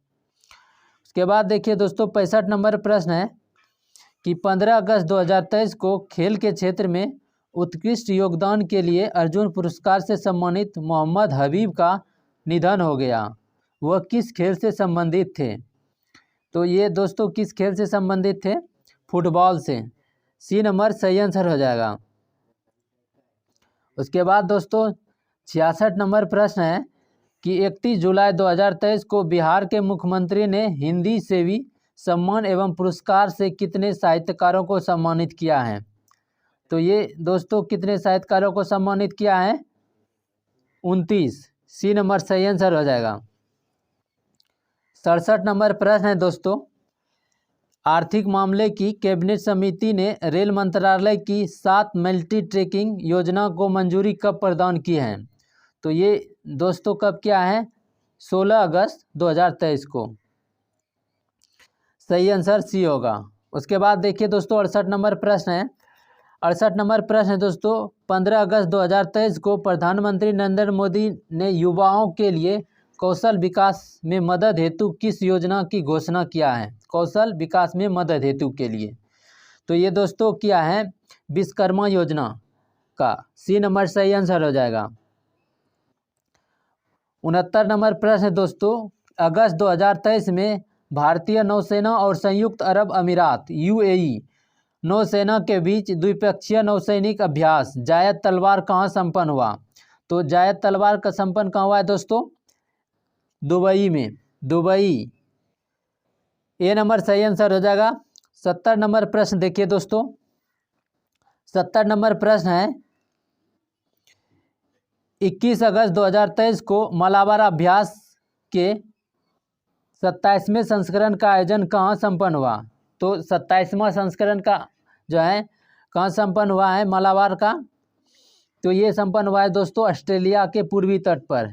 उसके बाद देखिए दोस्तों 65 नंबर प्रश्न है कि 15 अगस्त 2023 को खेल के क्षेत्र में उत्कृष्ट योगदान के लिए अर्जुन पुरस्कार से सम्मानित मोहम्मद हबीब का निधन हो गया। वह किस खेल से संबंधित थे? तो ये दोस्तों किस खेल से संबंधित थे? फुटबॉल से। सी नंबर सही आंसर हो जाएगा। उसके बाद दोस्तों 66 नंबर प्रश्न है कि 31 जुलाई 2023 को बिहार के मुख्यमंत्री ने हिंदी सेवी सम्मान एवं पुरस्कार से कितने साहित्यकारों को सम्मानित किया है? तो ये दोस्तों कितने साहित्यकारों को सम्मानित किया है? 29। सी नंबर सही आंसर हो जाएगा। 67 नंबर प्रश्न है दोस्तों, आर्थिक मामले की कैबिनेट समिति ने रेल मंत्रालय की 7 मल्टी ट्रैकिंग योजना को मंजूरी कब प्रदान की है? तो ये दोस्तों कब क्या है? 16 अगस्त 2023 को। सही आंसर सी होगा। उसके बाद देखिए दोस्तों 68 नंबर प्रश्न है। 68 नंबर प्रश्न है दोस्तों, 15 अगस्त 2023 को प्रधानमंत्री नरेंद्र मोदी ने युवाओं के लिए कौशल विकास में मदद हेतु किस योजना की घोषणा किया है? कौशल विकास में मदद हेतु के लिए। तो ये दोस्तों क्या है? विश्वकर्मा योजना का। सी नंबर सही आंसर हो जाएगा। 69 नंबर प्रश्न है दोस्तों, अगस्त 2023 में भारतीय नौसेना और संयुक्त अरब अमीरात यूएई नौसेना के बीच द्विपक्षीय नौसैनिक अभ्यास जायद तलवार कहाँ संपन्न हुआ? तो जायद तलवार का संपन्न कहाँ हुआ है दोस्तों? दुबई में। दुबई। ए नंबर सही आंसर हो जाएगा। 70 नंबर प्रश्न देखिए दोस्तों, 70 नंबर प्रश्न है 21 अगस्त 2023 को मालाबार अभ्यास के 27वें संस्करण का आयोजन कहाँ संपन्न हुआ? तो 27वां संस्करण का जो है कहाँ संपन्न हुआ है मालाबार का? तो ये संपन्न हुआ है दोस्तों ऑस्ट्रेलिया के पूर्वी तट पर।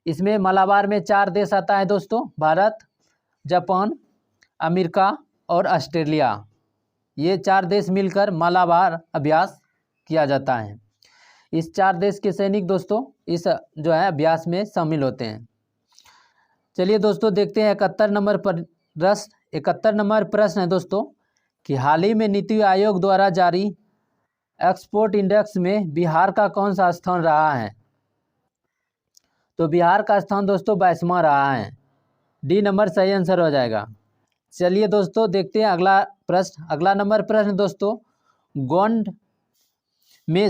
इसमें मालाबार में 4 देश आता है दोस्तों, भारत, जापान, अमेरिका और ऑस्ट्रेलिया। ये 4 देश मिलकर मालाबार अभ्यास किया जाता है। इस 4 देश के सैनिक दोस्तों इस जो है अभ्यास में शामिल होते हैं। चलिए दोस्तों देखते हैं 71 नंबर प्रश्न। 71 नंबर प्रश्न है दोस्तों कि हाल ही में नीति आयोग द्वारा जारी एक्सपोर्ट इंडेक्स में बिहार का कौन सा स्थान रहा है? तो बिहार का स्थान दोस्तों 22वां रहा है। डी नंबर सही आंसर हो जाएगा। चलिए दोस्तों देखते हैं अगला प्रश्न। अगला नंबर प्रश्न दोस्तों, गोंड में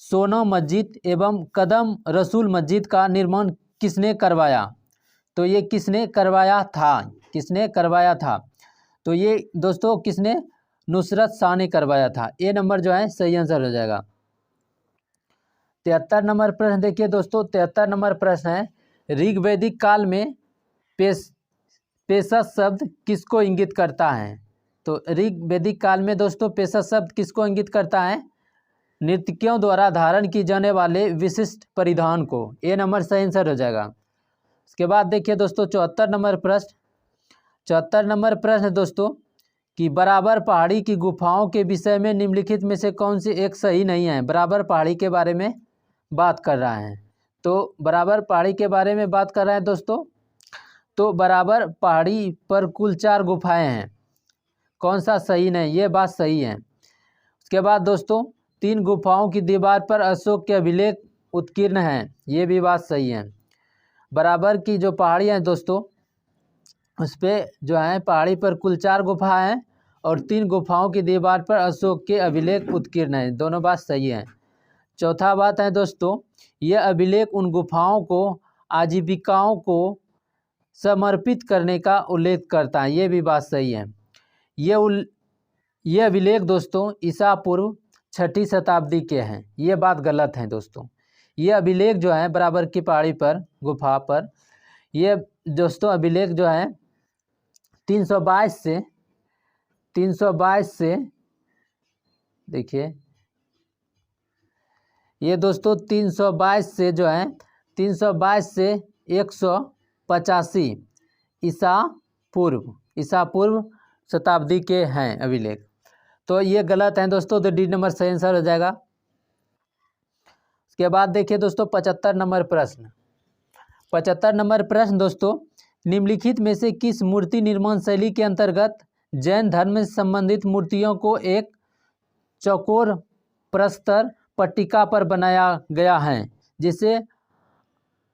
सोना मस्जिद एवं कदम रसूल मस्जिद का निर्माण किसने करवाया? तो ये किसने करवाया था? किसने करवाया था? तो ये दोस्तों किसने? नुसरत शाह ने करवाया था। ए नंबर जो है सही आंसर हो जाएगा। 73 नंबर प्रश्न देखिए दोस्तों, 73 नंबर प्रश्न है ऋग्वैदिक काल में पेशस शब्द किसको इंगित करता है? तो ऋग्वैदिक काल में दोस्तों पेशस शब्द किसको इंगित करता है? नर्तकियों द्वारा धारण की जाने वाले विशिष्ट परिधान को। ए नंबर सही आंसर हो जाएगा। उसके बाद देखिए दोस्तों 74 नंबर प्रश्न। 74 नंबर प्रश्न है दोस्तों कि बराबर पहाड़ी की गुफाओं के विषय में निम्नलिखित में से कौन सी एक सही नहीं है? बराबर पहाड़ी के बारे में बात कर रहा है। तो बराबर पहाड़ी के बारे में बात कर रहे हैं दोस्तों। तो बराबर पहाड़ी पर कुल 4 गुफाएं हैं। कौन सा सही नहीं? ये बात सही है। उसके बाद दोस्तों 3 गुफाओं की दीवार पर अशोक के अभिलेख उत्कीर्ण हैं। ये भी बात सही है। बराबर की जो पहाड़ी है दोस्तों उस पर जो है पहाड़ी पर कुल 4 गुफा हैं और 3 गुफाओं की दीवार पर अशोक के अभिलेख उत्कीर्ण हैं। दोनों बात सही है। चौथा बात है दोस्तों, यह अभिलेख उन गुफाओं को आजीविकाओं को समर्पित करने का उल्लेख करता है। ये भी बात सही है। ये अभिलेख दोस्तों ईसा पूर्व 6ठी शताब्दी के हैं। ये बात गलत है दोस्तों। ये अभिलेख जो है बराबर की पहाड़ी पर गुफा पर ये दोस्तों अभिलेख जो है 322 से देखिए ये दोस्तों 322 से जो है 322 से 185 ईसा पूर्व शताब्दी के हैं अभिलेख। तो ये गलत हैं दोस्तों। तो डी नंबर सही आंसर हो जाएगा। उसके बाद देखिए दोस्तों 75 नंबर प्रश्न। 75 नंबर प्रश्न दोस्तों, निम्नलिखित में से किस मूर्ति निर्माण शैली के अंतर्गत जैन धर्म से संबंधित मूर्तियों को एक चौकोर प्रस्तर पट्टिका पर बनाया गया है, जिसे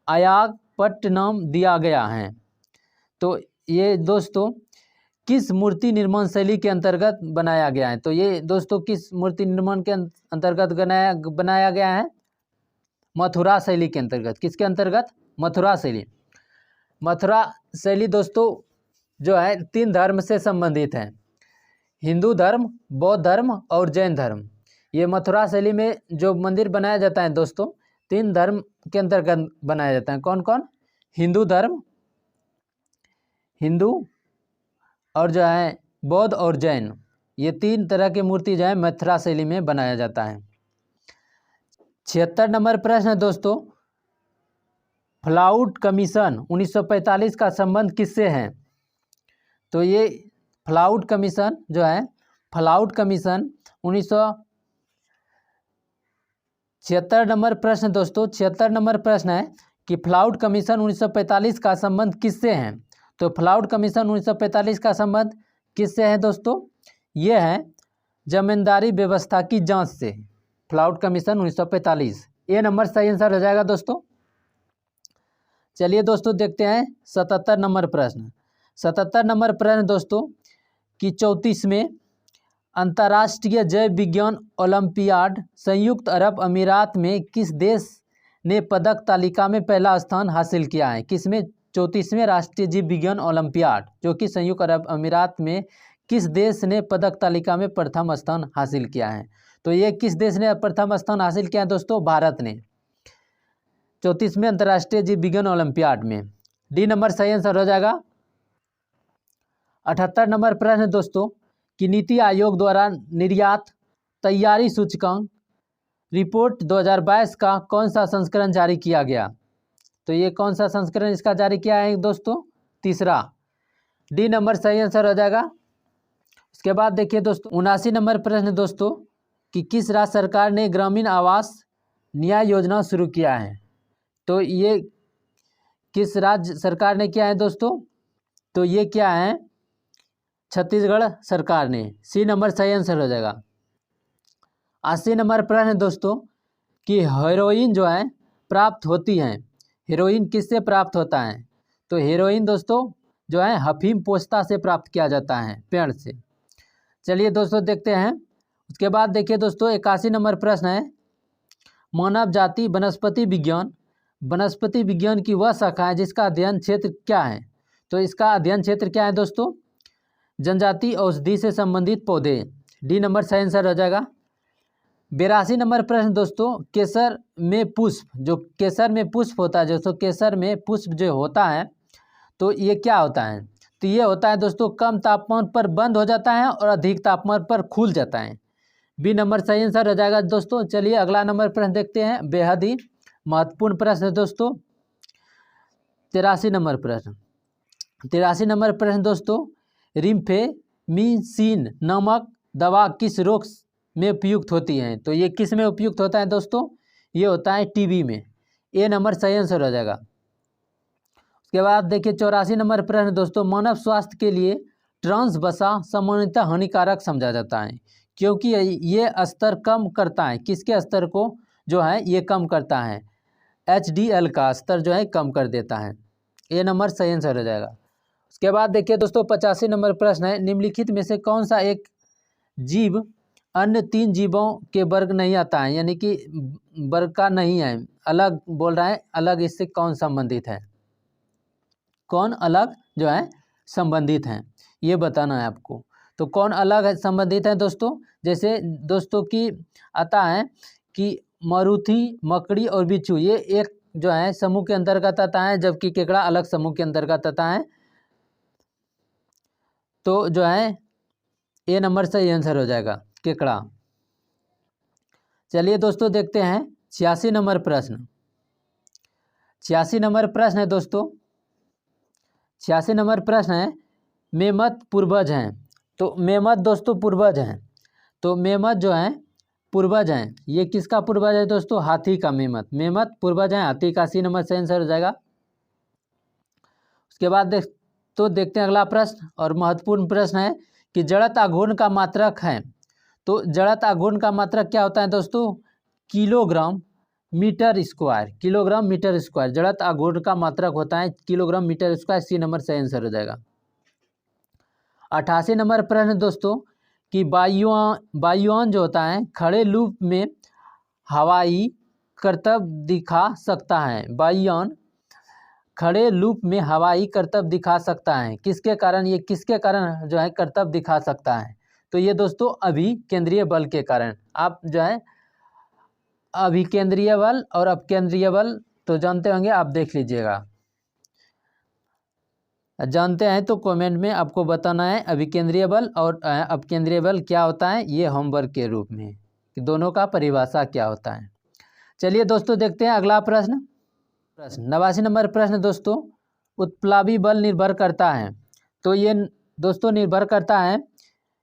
आयागपट्ट नाम दिया गया है। तो ये दोस्तों किस मूर्ति निर्माण शैली के अंतर्गत बनाया गया है? तो ये दोस्तों किस मूर्ति निर्माण के अंतर्गत बनाया गया है? मथुरा शैली के अंतर्गत। किसके अंतर्गत? मथुरा शैली। मथुरा शैली दोस्तों जो है 3 धर्म से संबंधित है, हिंदू धर्म, बौद्ध धर्म और जैन धर्म। ये मथुरा शैली में जो मंदिर बनाया जाता है दोस्तों 3 धर्म के अंतर्गत बनाया जाता है। कौन कौन? हिंदू धर्म, हिंदू और जो है बौद्ध और जैन, ये 3 तरह की मूर्ति जो है मथुरा शैली में बनाया जाता है। 76 नंबर प्रश्न है दोस्तों, फ्लाउड कमीशन 1945 का संबंध किससे है? तो ये फ्लाउड कमीशन जो है, फ्लाउड कमीशन 76 नंबर प्रश्न दोस्तों, 76 नंबर प्रश्न है कि फ्लाउड कमीशन 1945 का संबंध किससे है? तो फ्लाउड कमीशन 1945 का संबंध किससे है दोस्तों? ये है जमींदारी व्यवस्था की जांच से। फ्लाउड कमीशन 1945, ये नंबर सही आंसर हो जाएगा दोस्तों। चलिए दोस्तों देखते हैं 77 नंबर प्रश्न। 77 नंबर प्रश्न दोस्तों कि 34वें अंतर्राष्ट्रीय जैव विज्ञान ओलंपियाड संयुक्त अरब अमीरात में किस देश ने पदक तालिका में पहला स्थान हासिल किया है? किसमें? 34वें राष्ट्रीय जीव विज्ञान ओलंपियाड जो कि संयुक्त अरब अमीरात में किस देश ने पदक तालिका में प्रथम स्थान हासिल किया है? तो ये किस देश ने प्रथम स्थान हासिल किया है दोस्तों? भारत ने 34वें अंतर्राष्ट्रीय जीव विज्ञान ओलंपियाड में। डी नंबर सही आंसर हो जाएगा। 78 नंबर प्रश्न दोस्तों कि नीति आयोग द्वारा निर्यात तैयारी सूचकांक रिपोर्ट 2022 का कौन सा संस्करण जारी किया गया? तो ये कौन सा संस्करण इसका जारी किया है दोस्तों? तीसरा। डी नंबर सही आंसर हो जाएगा। उसके बाद देखिए दोस्तों 79 नंबर प्रश्न दोस्तों कि किस राज्य सरकार ने ग्रामीण आवास न्याय योजना शुरू किया है? तो ये किस राज्य सरकार ने किया है दोस्तों? तो ये क्या है? छत्तीसगढ़ सरकार ने। सी नंबर सही आंसर हो जाएगा। 80 नंबर प्रश्न दोस्तों कि हेरोइन जो है प्राप्त होती है, हेरोइन किससे प्राप्त होता है? तो हेरोइन दोस्तों जो है अफीम पोस्ता से प्राप्त किया जाता है, पेड़ से। चलिए दोस्तों देखते हैं। उसके बाद देखिए दोस्तों 81 नंबर प्रश्न है मानव जाति वनस्पति विज्ञान, वनस्पति विज्ञान की वह शाखा है जिसका अध्ययन क्षेत्र क्या है? तो इसका अध्ययन क्षेत्र क्या है दोस्तों? जनजाति औषधि से संबंधित पौधे। डी नंबर सही आंसर हो जाएगा। 82 नंबर प्रश्न दोस्तों केसर में पुष्प, जो केसर में पुष्प होता है दोस्तों, केसर में पुष्प जो होता है तो ये क्या होता है? तो ये होता है दोस्तों कम तापमान पर बंद हो जाता है और अधिक तापमान पर खुल जाता है। बी नंबर सही आंसर हो जाएगा दोस्तों। चलिए अगला नंबर प्रश्न देखते हैं, बेहद ही महत्वपूर्ण प्रश्न है दोस्तों। 83 नंबर प्रश्न। 83 नंबर प्रश्न दोस्तों रिम्फेमिसिन नामक दवा किस रोग में उपयुक्त होती है? तो ये किस में उपयुक्त होता है दोस्तों? ये होता है टीबी में। ए नंबर सही आंसर हो जाएगा। उसके बाद देखिए 84 नंबर प्रश्न दोस्तों मानव स्वास्थ्य के लिए ट्रांस वसा सामान्यतः हानिकारक समझा जाता है क्योंकि ये स्तर कम करता है, किसके स्तर को जो है ये कम करता है? HDL का स्तर जो है कम कर देता है। ए नंबर सही आंसर हो जाएगा। उसके बाद देखिए दोस्तों 85 नंबर प्रश्न है निम्नलिखित में से कौन सा एक जीव अन्य 3 जीवों के वर्ग नहीं आता है, यानी कि वर्ग का नहीं है, अलग बोल रहा है, अलग इससे कौन संबंधित है? कौन अलग जो है संबंधित हैं ये बताना है आपको। तो कौन अलग है संबंधित है दोस्तों? जैसे दोस्तों की आता है कि मारुति, मकड़ी और बिच्छू ये एक जो है समूह के अंतर्गत आता है, जबकि केकड़ा अलग समूह के अंतर्गत आता है। तो जो है ए नंबर सही आंसर हो जाएगा, केकड़ा। चलिए दोस्तों देखते हैं 86 नंबर प्रश्न। 86 नंबर प्रश्न है दोस्तों, 86 नंबर प्रश्न है मेमत पूर्वज हैं। तो मेमत दोस्तों पूर्वज हैं, तो मेमत जो है पूर्वज हैं, ये किसका पूर्वज है दोस्तों? हाथी का मेमत, मेमत पूर्वज है हाथी का। सी नंबर सही आंसर हो जाएगा। उसके बाद देखते हैं अगला प्रश्न और महत्वपूर्ण प्रश्न है कि जड़त आघूर्ण का मात्रक है। तो जड़ता गुण का मात्रक क्या होता है दोस्तों? Kilogram metre square. Kilogram metre square जड़त आघूर्ण का मात्रक होता है kilogram metre square. C number सही आंसर हो जाएगा। 88 नंबर प्रश्न दोस्तों कि वायुयान जो होता है खड़े लूप में हवाई करतब दिखा सकता है। वायुयान खड़े लूप में हवाई करतब दिखा सकता है किसके कारण? ये किसके कारण जो है करतब दिखा सकता है? तो ये दोस्तों अभिकेंद्रीय बल के कारण। आप जो है अभिकेंद्रीय बल और अपकेंद्रीय बल तो जानते होंगे, आप देख लीजिएगा। जानते हैं तो कमेंट में आपको बताना है अभिकेंद्रीय बल और अपकेंद्रीय बल क्या होता है, ये होमवर्क के रूप में कि दोनों का परिभाषा क्या होता है। चलिए दोस्तों देखते हैं अगला प्रश्न। 89 नंबर प्रश्न दोस्तों, उत्प्लावी बल निर्भर करता है। तो ये दोस्तों निर्भर करता है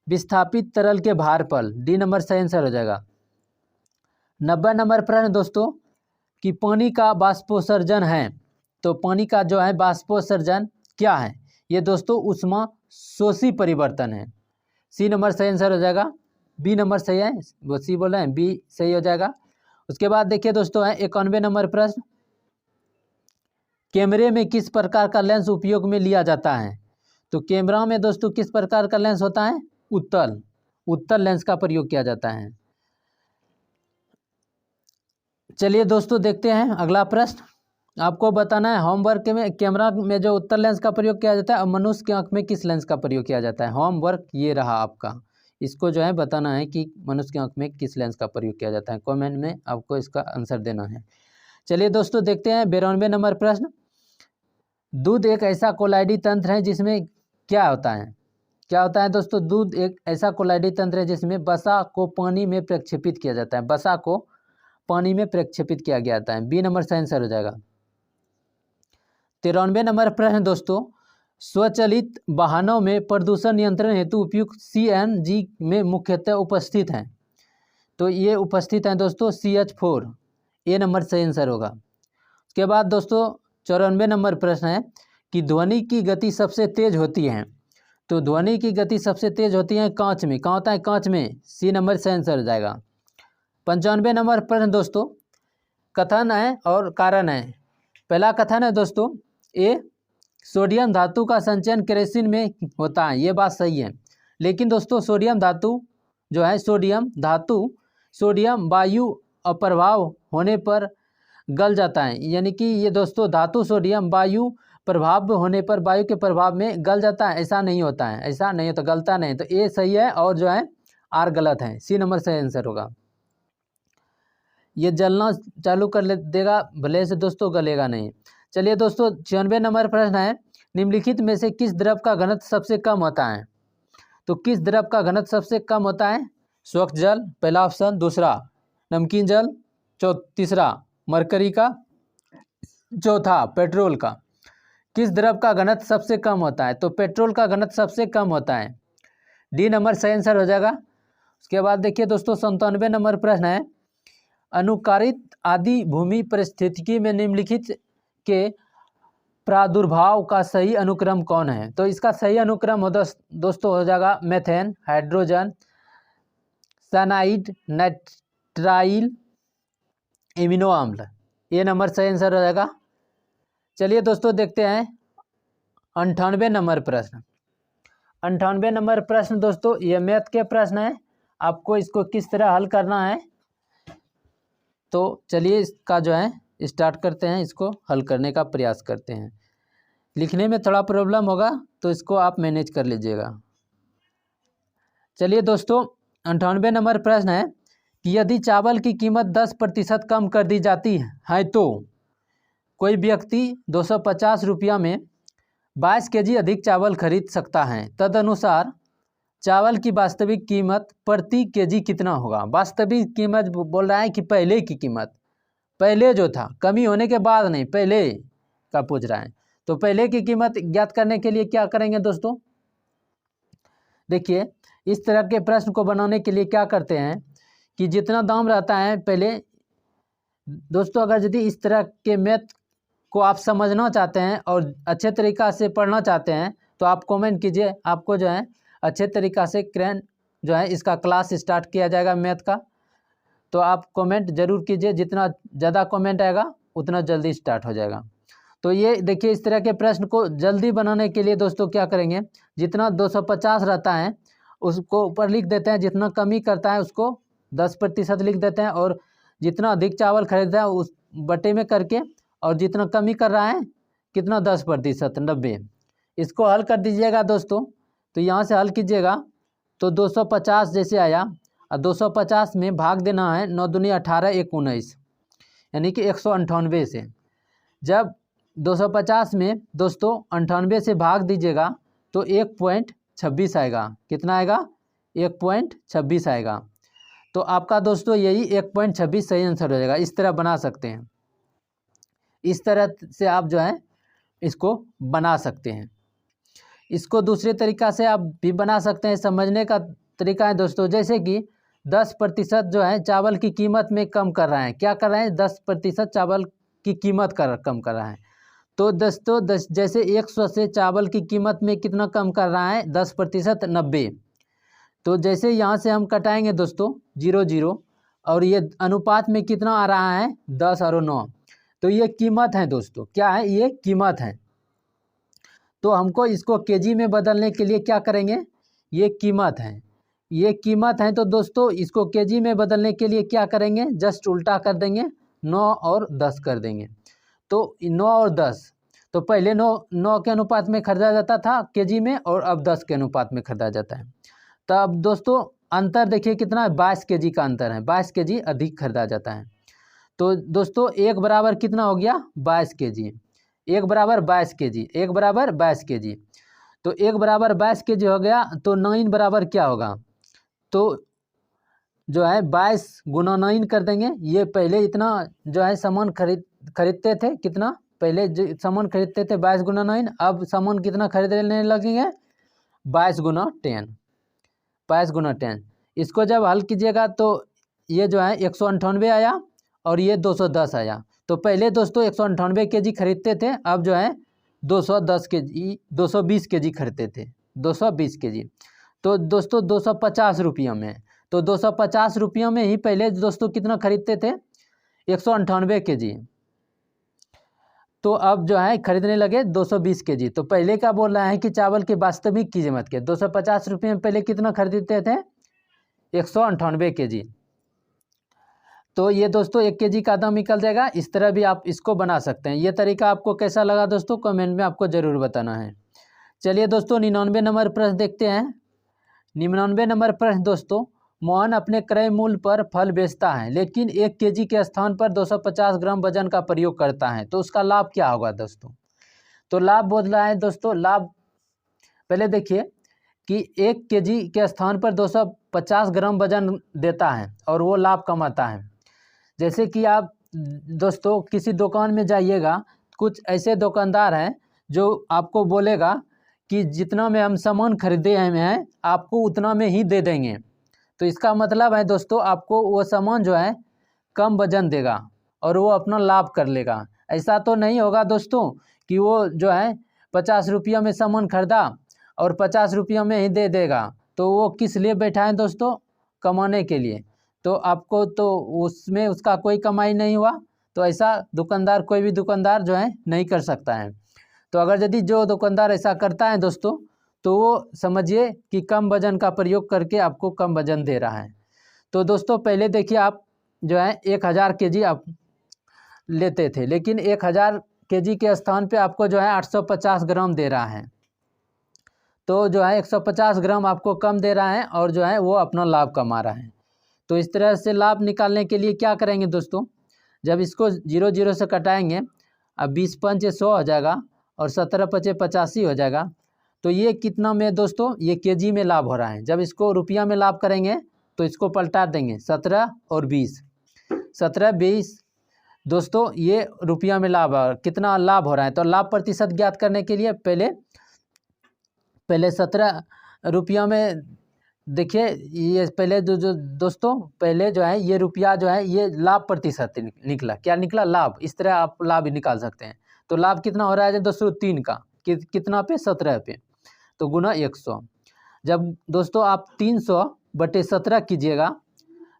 विस्थापित तरल के भार पर। डी नंबर सही आंसर हो जाएगा। 90 नंबर प्रश्न दोस्तों कि पानी का बाष्पोत्सर्जन है। तो पानी का जो है बाष्पोत्सर्जन क्या है? ये दोस्तों उष्मा शोषी परिवर्तन है। सी नंबर सही आंसर हो जाएगा। बी नंबर सही है, वो सी बोल रहे हैं, बी सही हो जाएगा। उसके बाद देखिए दोस्तों है 91 नंबर प्रश्न, कैमरे में किस प्रकार का लेंस उपयोग में लिया जाता है? तो कैमरा में दोस्तों किस प्रकार का लेंस होता है? उत्तल लेंस का प्रयोग किया जाता है। चलिए दोस्तों देखते हैं अगला प्रश्न। आपको बताना है होमवर्क में कैमरा में जो उत्तल लेंस का प्रयोग किया जाता है और मनुष्य की आंख में किस लेंस का प्रयोग किया जाता है। होमवर्क ये रहा आपका, इसको जो है बताना है कि मनुष्य की आंख में किस लेंस का प्रयोग किया जाता है। कमेंट में आपको इसका आंसर देना है। चलिए दोस्तों देखते हैं 92 नंबर प्रश्न, दूध एक ऐसा कोलाइडी तंत्र है जिसमें क्या होता है? क्या होता है दोस्तों? दूध एक ऐसा कोलाइडी तंत्र है जिसमें वसा को पानी में प्रक्षेपित किया जाता है। वसा को पानी में प्रक्षेपित किया गया था। बी नंबर सही आंसर हो जाएगा। 93 नंबर प्रश्न दोस्तों, स्वचालित वाहनों में प्रदूषण नियंत्रण हेतु उपयुक्त CNG में मुख्यतः उपस्थित हैं। तो ये उपस्थित हैं दोस्तों CH4। ए नंबर सही आंसर होगा। उसके बाद दोस्तों 94 नंबर प्रश्न है कि ध्वनि की गति सबसे तेज होती है। तो ध्वनि की गति सबसे तेज होती है कांच में। कहाँ होता है? कांच में। सी नंबर सही आंसर हो जाएगा। 95 नंबर प्रश्न दोस्तों, कथन है और कारण है। पहला कथन है दोस्तों, ए सोडियम धातु का संचयन केरोसिन में होता है। ये बात सही है, लेकिन दोस्तों सोडियम धातु जो है सोडियम वायु अप्रभाव होने पर गल जाता है। यानी कि ये दोस्तों धातु सोडियम वायु प्रभाव होने पर वायु के प्रभाव में गल जाता है, ऐसा नहीं होता है। ऐसा नहीं होता, गलता नहीं। तो ए सही है और जो है आर गलत है। सी नंबर सही आंसर होगा। ये जलना चालू कर देगा भले से दोस्तों, गलेगा नहीं। चलिए दोस्तों 96 नंबर प्रश्न है, निम्नलिखित में से किस द्रव का घनत्व सबसे कम होता है? तो किस द्रव का घनत्व सबसे कम होता है? स्वच्छ जल पहला ऑप्शन, दूसरा नमकीन जल, तीसरा मरकरी का, चौथा पेट्रोल का। किस द्रव का घनत्व सबसे कम होता है? तो पेट्रोल का घनत्व सबसे कम होता है। डी नंबर सही आंसर हो जाएगा। उसके बाद देखिए दोस्तों 97 नंबर प्रश्न है, अनुकारित आदि भूमि परिस्थितिकी में निम्नलिखित के प्रादुर्भाव का सही अनुक्रम कौन है? तो इसका सही अनुक्रम दोस्तों हो जाएगा methane, hydrogen, cyanide, nitrile, amino अम्ल। ये नंबर सही आंसर हो जाएगा। चलिए दोस्तों देखते हैं 98 नंबर प्रश्न। 98 नंबर प्रश्न दोस्तों ये मैथ के प्रश्न है, आपको इसको किस तरह हल करना है। तो चलिए इसका जो है स्टार्ट करते हैं, इसको हल करने का प्रयास करते हैं। लिखने में थोड़ा प्रॉब्लम होगा तो इसको आप मैनेज कर लीजिएगा। चलिए दोस्तों 98 नंबर प्रश्न है कि यदि चावल की कीमत 10% कम कर दी जाती है तो कोई व्यक्ति 250 रुपया में 22 kg अधिक चावल खरीद सकता है। तदनुसार चावल की वास्तविक कीमत प्रति केजी कितना होगा? वास्तविक कीमत बोल रहा है कि पहले की कीमत, पहले जो था, कमी होने के बाद नहीं, पहले का पूछ रहा है। तो पहले की कीमत ज्ञात करने के लिए क्या करेंगे दोस्तों? देखिए इस तरह के प्रश्न को बनाने के लिए क्या करते हैं कि जितना दाम रहता है पहले दोस्तों, अगर यदि इस तरह के मैथ को आप समझना चाहते हैं और अच्छे तरीक़ा से पढ़ना चाहते हैं तो आप कमेंट कीजिए, आपको जो है अच्छे तरीक़ा से जो है इसका क्लास स्टार्ट किया जाएगा मैथ का। तो आप कमेंट जरूर कीजिए, जितना ज़्यादा कमेंट आएगा उतना जल्दी स्टार्ट हो जाएगा। तो ये देखिए, इस तरह के प्रश्न को जल्दी बनाने के लिए दोस्तों क्या करेंगे, जितना 250 रहता है उसको ऊपर लिख देते हैं, जितना कमी करता है उसको 10% लिख देते हैं, और जितना अधिक चावल खरीदता है उस बटे में करके, और जितना कमी कर रहा है कितना 10% 90। इसको हल कर दीजिएगा दोस्तों। तो यहाँ से हल कीजिएगा तो 250 जैसे आया, और 250 में भाग देना है 9 दूनी 18 1 19, यानी कि 198 से। जब 250 में दोस्तों 98 से भाग दीजिएगा तो 1.26 आएगा। कितना आएगा? 1.26 आएगा। तो आपका दोस्तों यही 1.26 सही आंसर हो जाएगा। इस तरह बना सकते हैं, इस तरह से आप जो है इसको बना सकते हैं। इसको दूसरे तरीक़ा से आप भी बना सकते हैं। समझने का तरीका है दोस्तों, जैसे कि 10% जो है चावल की कीमत में कम कर रहे हैं। क्या कर रहे हैं? 10% चावल की कीमत कम कर रहा है। तो दोस्तों जैसे 100 से चावल की कीमत में कितना कम कर रहा है? 10% 90। तो जैसे यहाँ से हम कटाएंगे दोस्तों 0 0, और ये अनुपात में कितना आ रहा है? 10 और 9। तो ये कीमत है दोस्तों। क्या है? ये कीमत है। तो हमको इसको केजी में बदलने के लिए क्या करेंगे? ये कीमत है, ये कीमत है। तो दोस्तों इसको केजी में बदलने के लिए क्या करेंगे? जस्ट उल्टा कर देंगे, 9 और 10 कर देंगे। तो 9 और 10, तो पहले 9 के अनुपात में खरीदा जाता था केजी में, और अब 10 के अनुपात में खरीदा जाता है। तो अब दोस्तों अंतर देखिए कितना है? 22 केजी का अंतर है। 22 केजी अधिक खरीदा जाता है। तो दोस्तों 1 बराबर कितना हो गया? 22 केजी। 1 बराबर 22 केजी, 1 बराबर 22 केजी। तो 1 बराबर 22 केजी हो गया। तो 9 बराबर क्या होगा? तो जो है 22 गुना 9 कर देंगे। ये पहले इतना जो है सामान खरीदते थे, कितना पहले जो सामान खरीदते थे 22 गुना 9, अब सामान कितना खरीदने लगेंगे? 22 गुना 10, 22 गुना 10। इसको जब हल कीजिएगा तो ये जो है 198 आया और ये 210 आया। तो पहले दोस्तों 198 केजी खरीदते थे, अब जो है 210 केजी 220 केजी खरीदते थे, 220 केजी। तो दोस्तों 250 रुपया में, तो 250 रुपया में ही पहले दोस्तों कितना खरीदते थे? 198 केजी। तो अब जो है खरीदने लगे 220 केजी। तो पहले क्या बोल रहा है कि चावल की वास्तविक कीमत के 250 रुपये में पहले कितना खरीदते थे? 198 केजी। तो ये दोस्तों 1 केजी का दाम निकल जाएगा। इस तरह भी आप इसको बना सकते हैं। ये तरीका आपको कैसा लगा दोस्तों? कमेंट में आपको ज़रूर बताना है। चलिए दोस्तों 99 नंबर प्रश्न देखते हैं। 99 नंबर प्रश्न दोस्तों, मोहन अपने क्रय मूल्य पर फल बेचता है, लेकिन 1 केजी के स्थान पर 250 ग्राम वजन का प्रयोग करता है, तो उसका लाभ क्या होगा दोस्तों? तो लाभ बोल रहा है दोस्तों, लाभ पहले देखिए कि 1 केजी के स्थान पर 250 ग्राम वजन देता है और वो लाभ कमाता है। जैसे कि आप दोस्तों किसी दुकान में जाइएगा, कुछ ऐसे दुकानदार हैं जो आपको बोलेगा कि जितना में हम सामान खरीदे हैं आपको उतना में ही दे देंगे। तो इसका मतलब है दोस्तों आपको वो सामान जो है कम वजन देगा और वो अपना लाभ कर लेगा। ऐसा तो नहीं होगा दोस्तों कि वो जो है 50 रुपया में सामान खरीदा और 50 रुपया में ही दे देगा। तो वो किस लिए बैठा है दोस्तों? कमाने के लिए। तो आपको तो उसमें उसका कोई कमाई नहीं हुआ। तो ऐसा दुकानदार, कोई भी दुकानदार जो है नहीं कर सकता है। तो अगर यदि जो दुकानदार ऐसा करता है दोस्तों, तो वो समझिए कि कम वजन का प्रयोग करके आपको कम वजन दे रहा है। तो दोस्तों पहले देखिए, आप जो है 1000 केजी आप लेते थे, लेकिन 1000 केजी के स्थान पे आपको जो है 850 ग्राम दे रहा है। तो जो है 150 ग्राम आपको कम दे रहा है और जो है वो अपना लाभ कमा रहा है। तो इस तरह से लाभ निकालने के लिए क्या करेंगे दोस्तों, जब इसको 0 0 से कटाएंगे, अब 20 पंचे 100 हो जाएगा और 17 पचे 85 हो जाएगा। तो ये कितना में दोस्तों? ये केजी में लाभ हो रहा है। जब इसको रुपया में लाभ करेंगे तो इसको पलटा देंगे, 17 और 20, 17 20 दोस्तों ये रुपया में लाभ कितना लाभ हो रहा है। तो लाभ प्रतिशत ज्ञात करने के लिए पहले 17 रुपया में देखिए, ये पहले जो दोस्तों पहले जो है ये रुपया जो है ये लाभ प्रतिशत निकला। क्या निकला? लाभ। इस तरह आप लाभ निकाल सकते हैं। तो लाभ कितना हो रहा है दोस्तों? 3 का कितना पे? 17 पे। तो गुना 100। जब दोस्तों आप 300 बटे 17 कीजिएगा,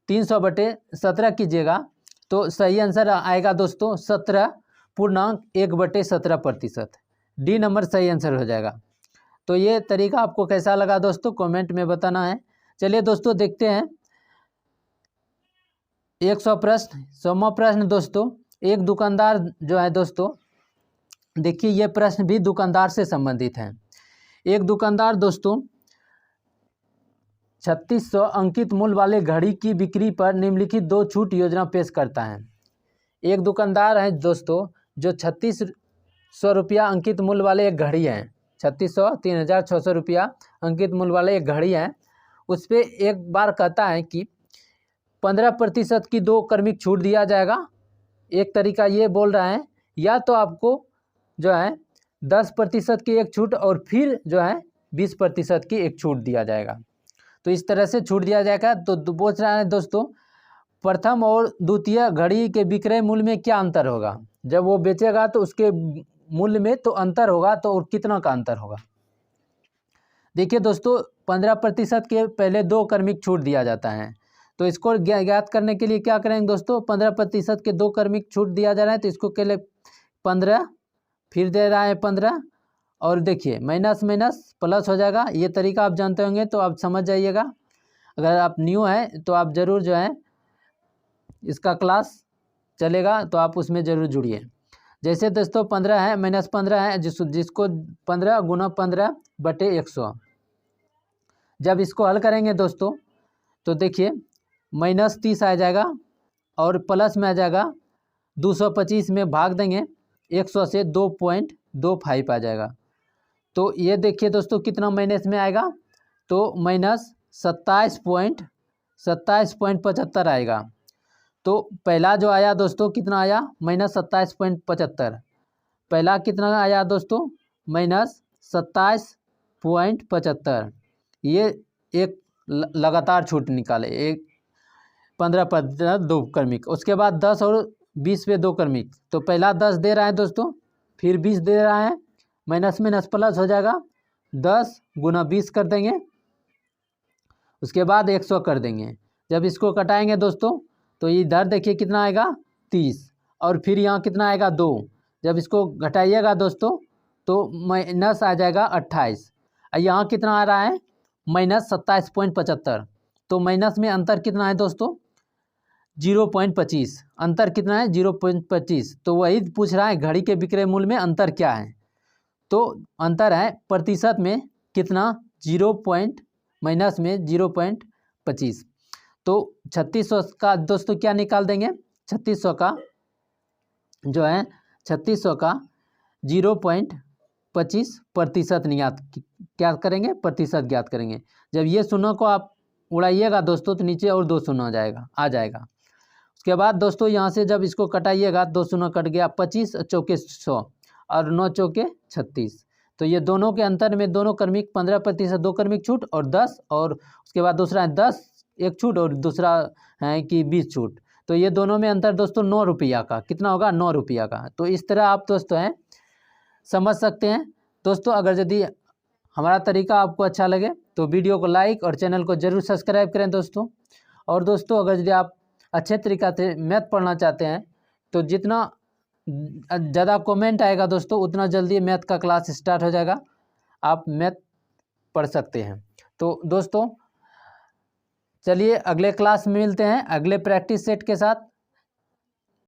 300 बटे 17 कीजिएगा तो सही आंसर आएगा दोस्तों 17.1/17%। डी नंबर सही आंसर हो जाएगा। तो ये तरीका आपको कैसा लगा दोस्तों, कमेंट में बताना है। चलिए दोस्तों देखते हैं 100 प्रश्न। 100वां प्रश्न दोस्तों, एक दुकानदार जो है दोस्तों, देखिए ये प्रश्न भी दुकानदार से संबंधित है। एक दुकानदार दोस्तों 3600 अंकित मूल्य वाले घड़ी की बिक्री पर निम्नलिखित 2 छूट योजना पेश करता है। एक दुकानदार है दोस्तों जो 3600 रुपया अंकित मूल्य वाले एक घड़ी है, 3600 3600 रुपया अंकित मूल्य वाले एक घड़ी है, उस पर एक बार कहता है कि 15% की 2 क्रमिक छूट दिया जाएगा। एक तरीका ये बोल रहा है, या तो आपको जो है 10% की एक छूट और फिर जो है 20% की एक छूट दिया जाएगा। तो इस तरह से छूट दिया जाएगा। तो पूछ रहा है दोस्तों प्रथम और द्वितीय घड़ी के विक्रय मूल्य में क्या अंतर होगा। जब वो बेचेगा तो उसके मूल्य में तो अंतर होगा, तो और कितना का अंतर होगा। देखिए दोस्तों 15% के पहले 2 क्रमिक छूट दिया जाता है, तो इसको ज्ञात करने के लिए क्या करेंगे दोस्तों, 15% के 2 क्रमिक छूट दिया जा रहा है तो इसको के लिए 15 फिर दे रहा है 15 और देखिए माइनस माइनस प्लस हो जाएगा। ये तरीका आप जानते होंगे तो आप समझ जाइएगा। अगर आप न्यू हैं तो आप ज़रूर जो है इसका क्लास चलेगा तो आप उसमें ज़रूर जुड़िए। जैसे दोस्तों 15 है माइनस 15 है, जिसको 15 गुना 15 बटे 100। जब इसको हल करेंगे दोस्तों तो देखिए माइनस 30 आ जाएगा और प्लस में आ जाएगा 225 में भाग देंगे 100 से 2.25 आ जाएगा। तो ये देखिए दोस्तों कितना माइनस में आएगा, तो माइनस 27.75 आएगा। तो पहला जो आया दोस्तों कितना आया, माइनस 27.75। पहला कितना आया दोस्तों, माइनस 27.75। ये एक लगातार छूट निकाले, एक 15% 2 क्रमिक, उसके बाद 10 और 20 पे 2 क्रमिक। तो पहला 10 दे रहा है दोस्तों, फिर 20 दे रहा है, माइनस माइनस प्लस हो जाएगा, 10 गुना 20 कर देंगे, उसके बाद 100 कर देंगे। जब इसको कटाएंगे दोस्तों तो इधर देखिए कितना आएगा 30 और फिर यहाँ कितना आएगा 2। जब इसको घटाइएगा दोस्तों तो माइनस आ जाएगा 28। यहाँ कितना आ रहा है माइनस 27.75। तो माइनस में अंतर कितना है दोस्तों 0.25। अंतर कितना है 0.25। तो वही पूछ रहा है घड़ी के विक्रय मूल्य में अंतर क्या है। तो अंतर है प्रतिशत में कितना 0. माइनस में 0.25। तो 3600 का दोस्तों क्या निकाल देंगे, 3600 का जो है 3600 का 0.25% क्या करेंगे, प्रतिशत ज्ञात करेंगे। जब ये शून्य को आप उड़ाइएगा दोस्तों तो नीचे और 2 शून्य आ जाएगा। उसके बाद दोस्तों यहाँ से जब इसको कटाइएगा 2 शून्य कट गया, 25 चौके 100 और 9 चौके 36। तो ये दोनों के अंतर में दोनों क्रमिक 15% 2 क्रमिक छूट और 10, और उसके बाद दूसरा है 10 एक छूट और दूसरा है कि 20 छूट। तो ये दोनों में अंतर दोस्तों 9 रुपया का, कितना होगा 9 रुपया का। तो इस तरह आप दोस्तों हैं समझ सकते हैं। दोस्तों अगर यदि हमारा तरीका आपको अच्छा लगे तो वीडियो को लाइक और चैनल को जरूर सब्सक्राइब करें दोस्तों। और दोस्तों अगर यदि आप अच्छे तरीक़ा से मैथ पढ़ना चाहते हैं तो जितना ज़्यादा कमेंट आएगा दोस्तों उतना जल्दी मैथ का क्लास स्टार्ट हो जाएगा, आप मैथ पढ़ सकते हैं। तो दोस्तों चलिए अगले क्लास में मिलते हैं अगले प्रैक्टिस सेट के साथ।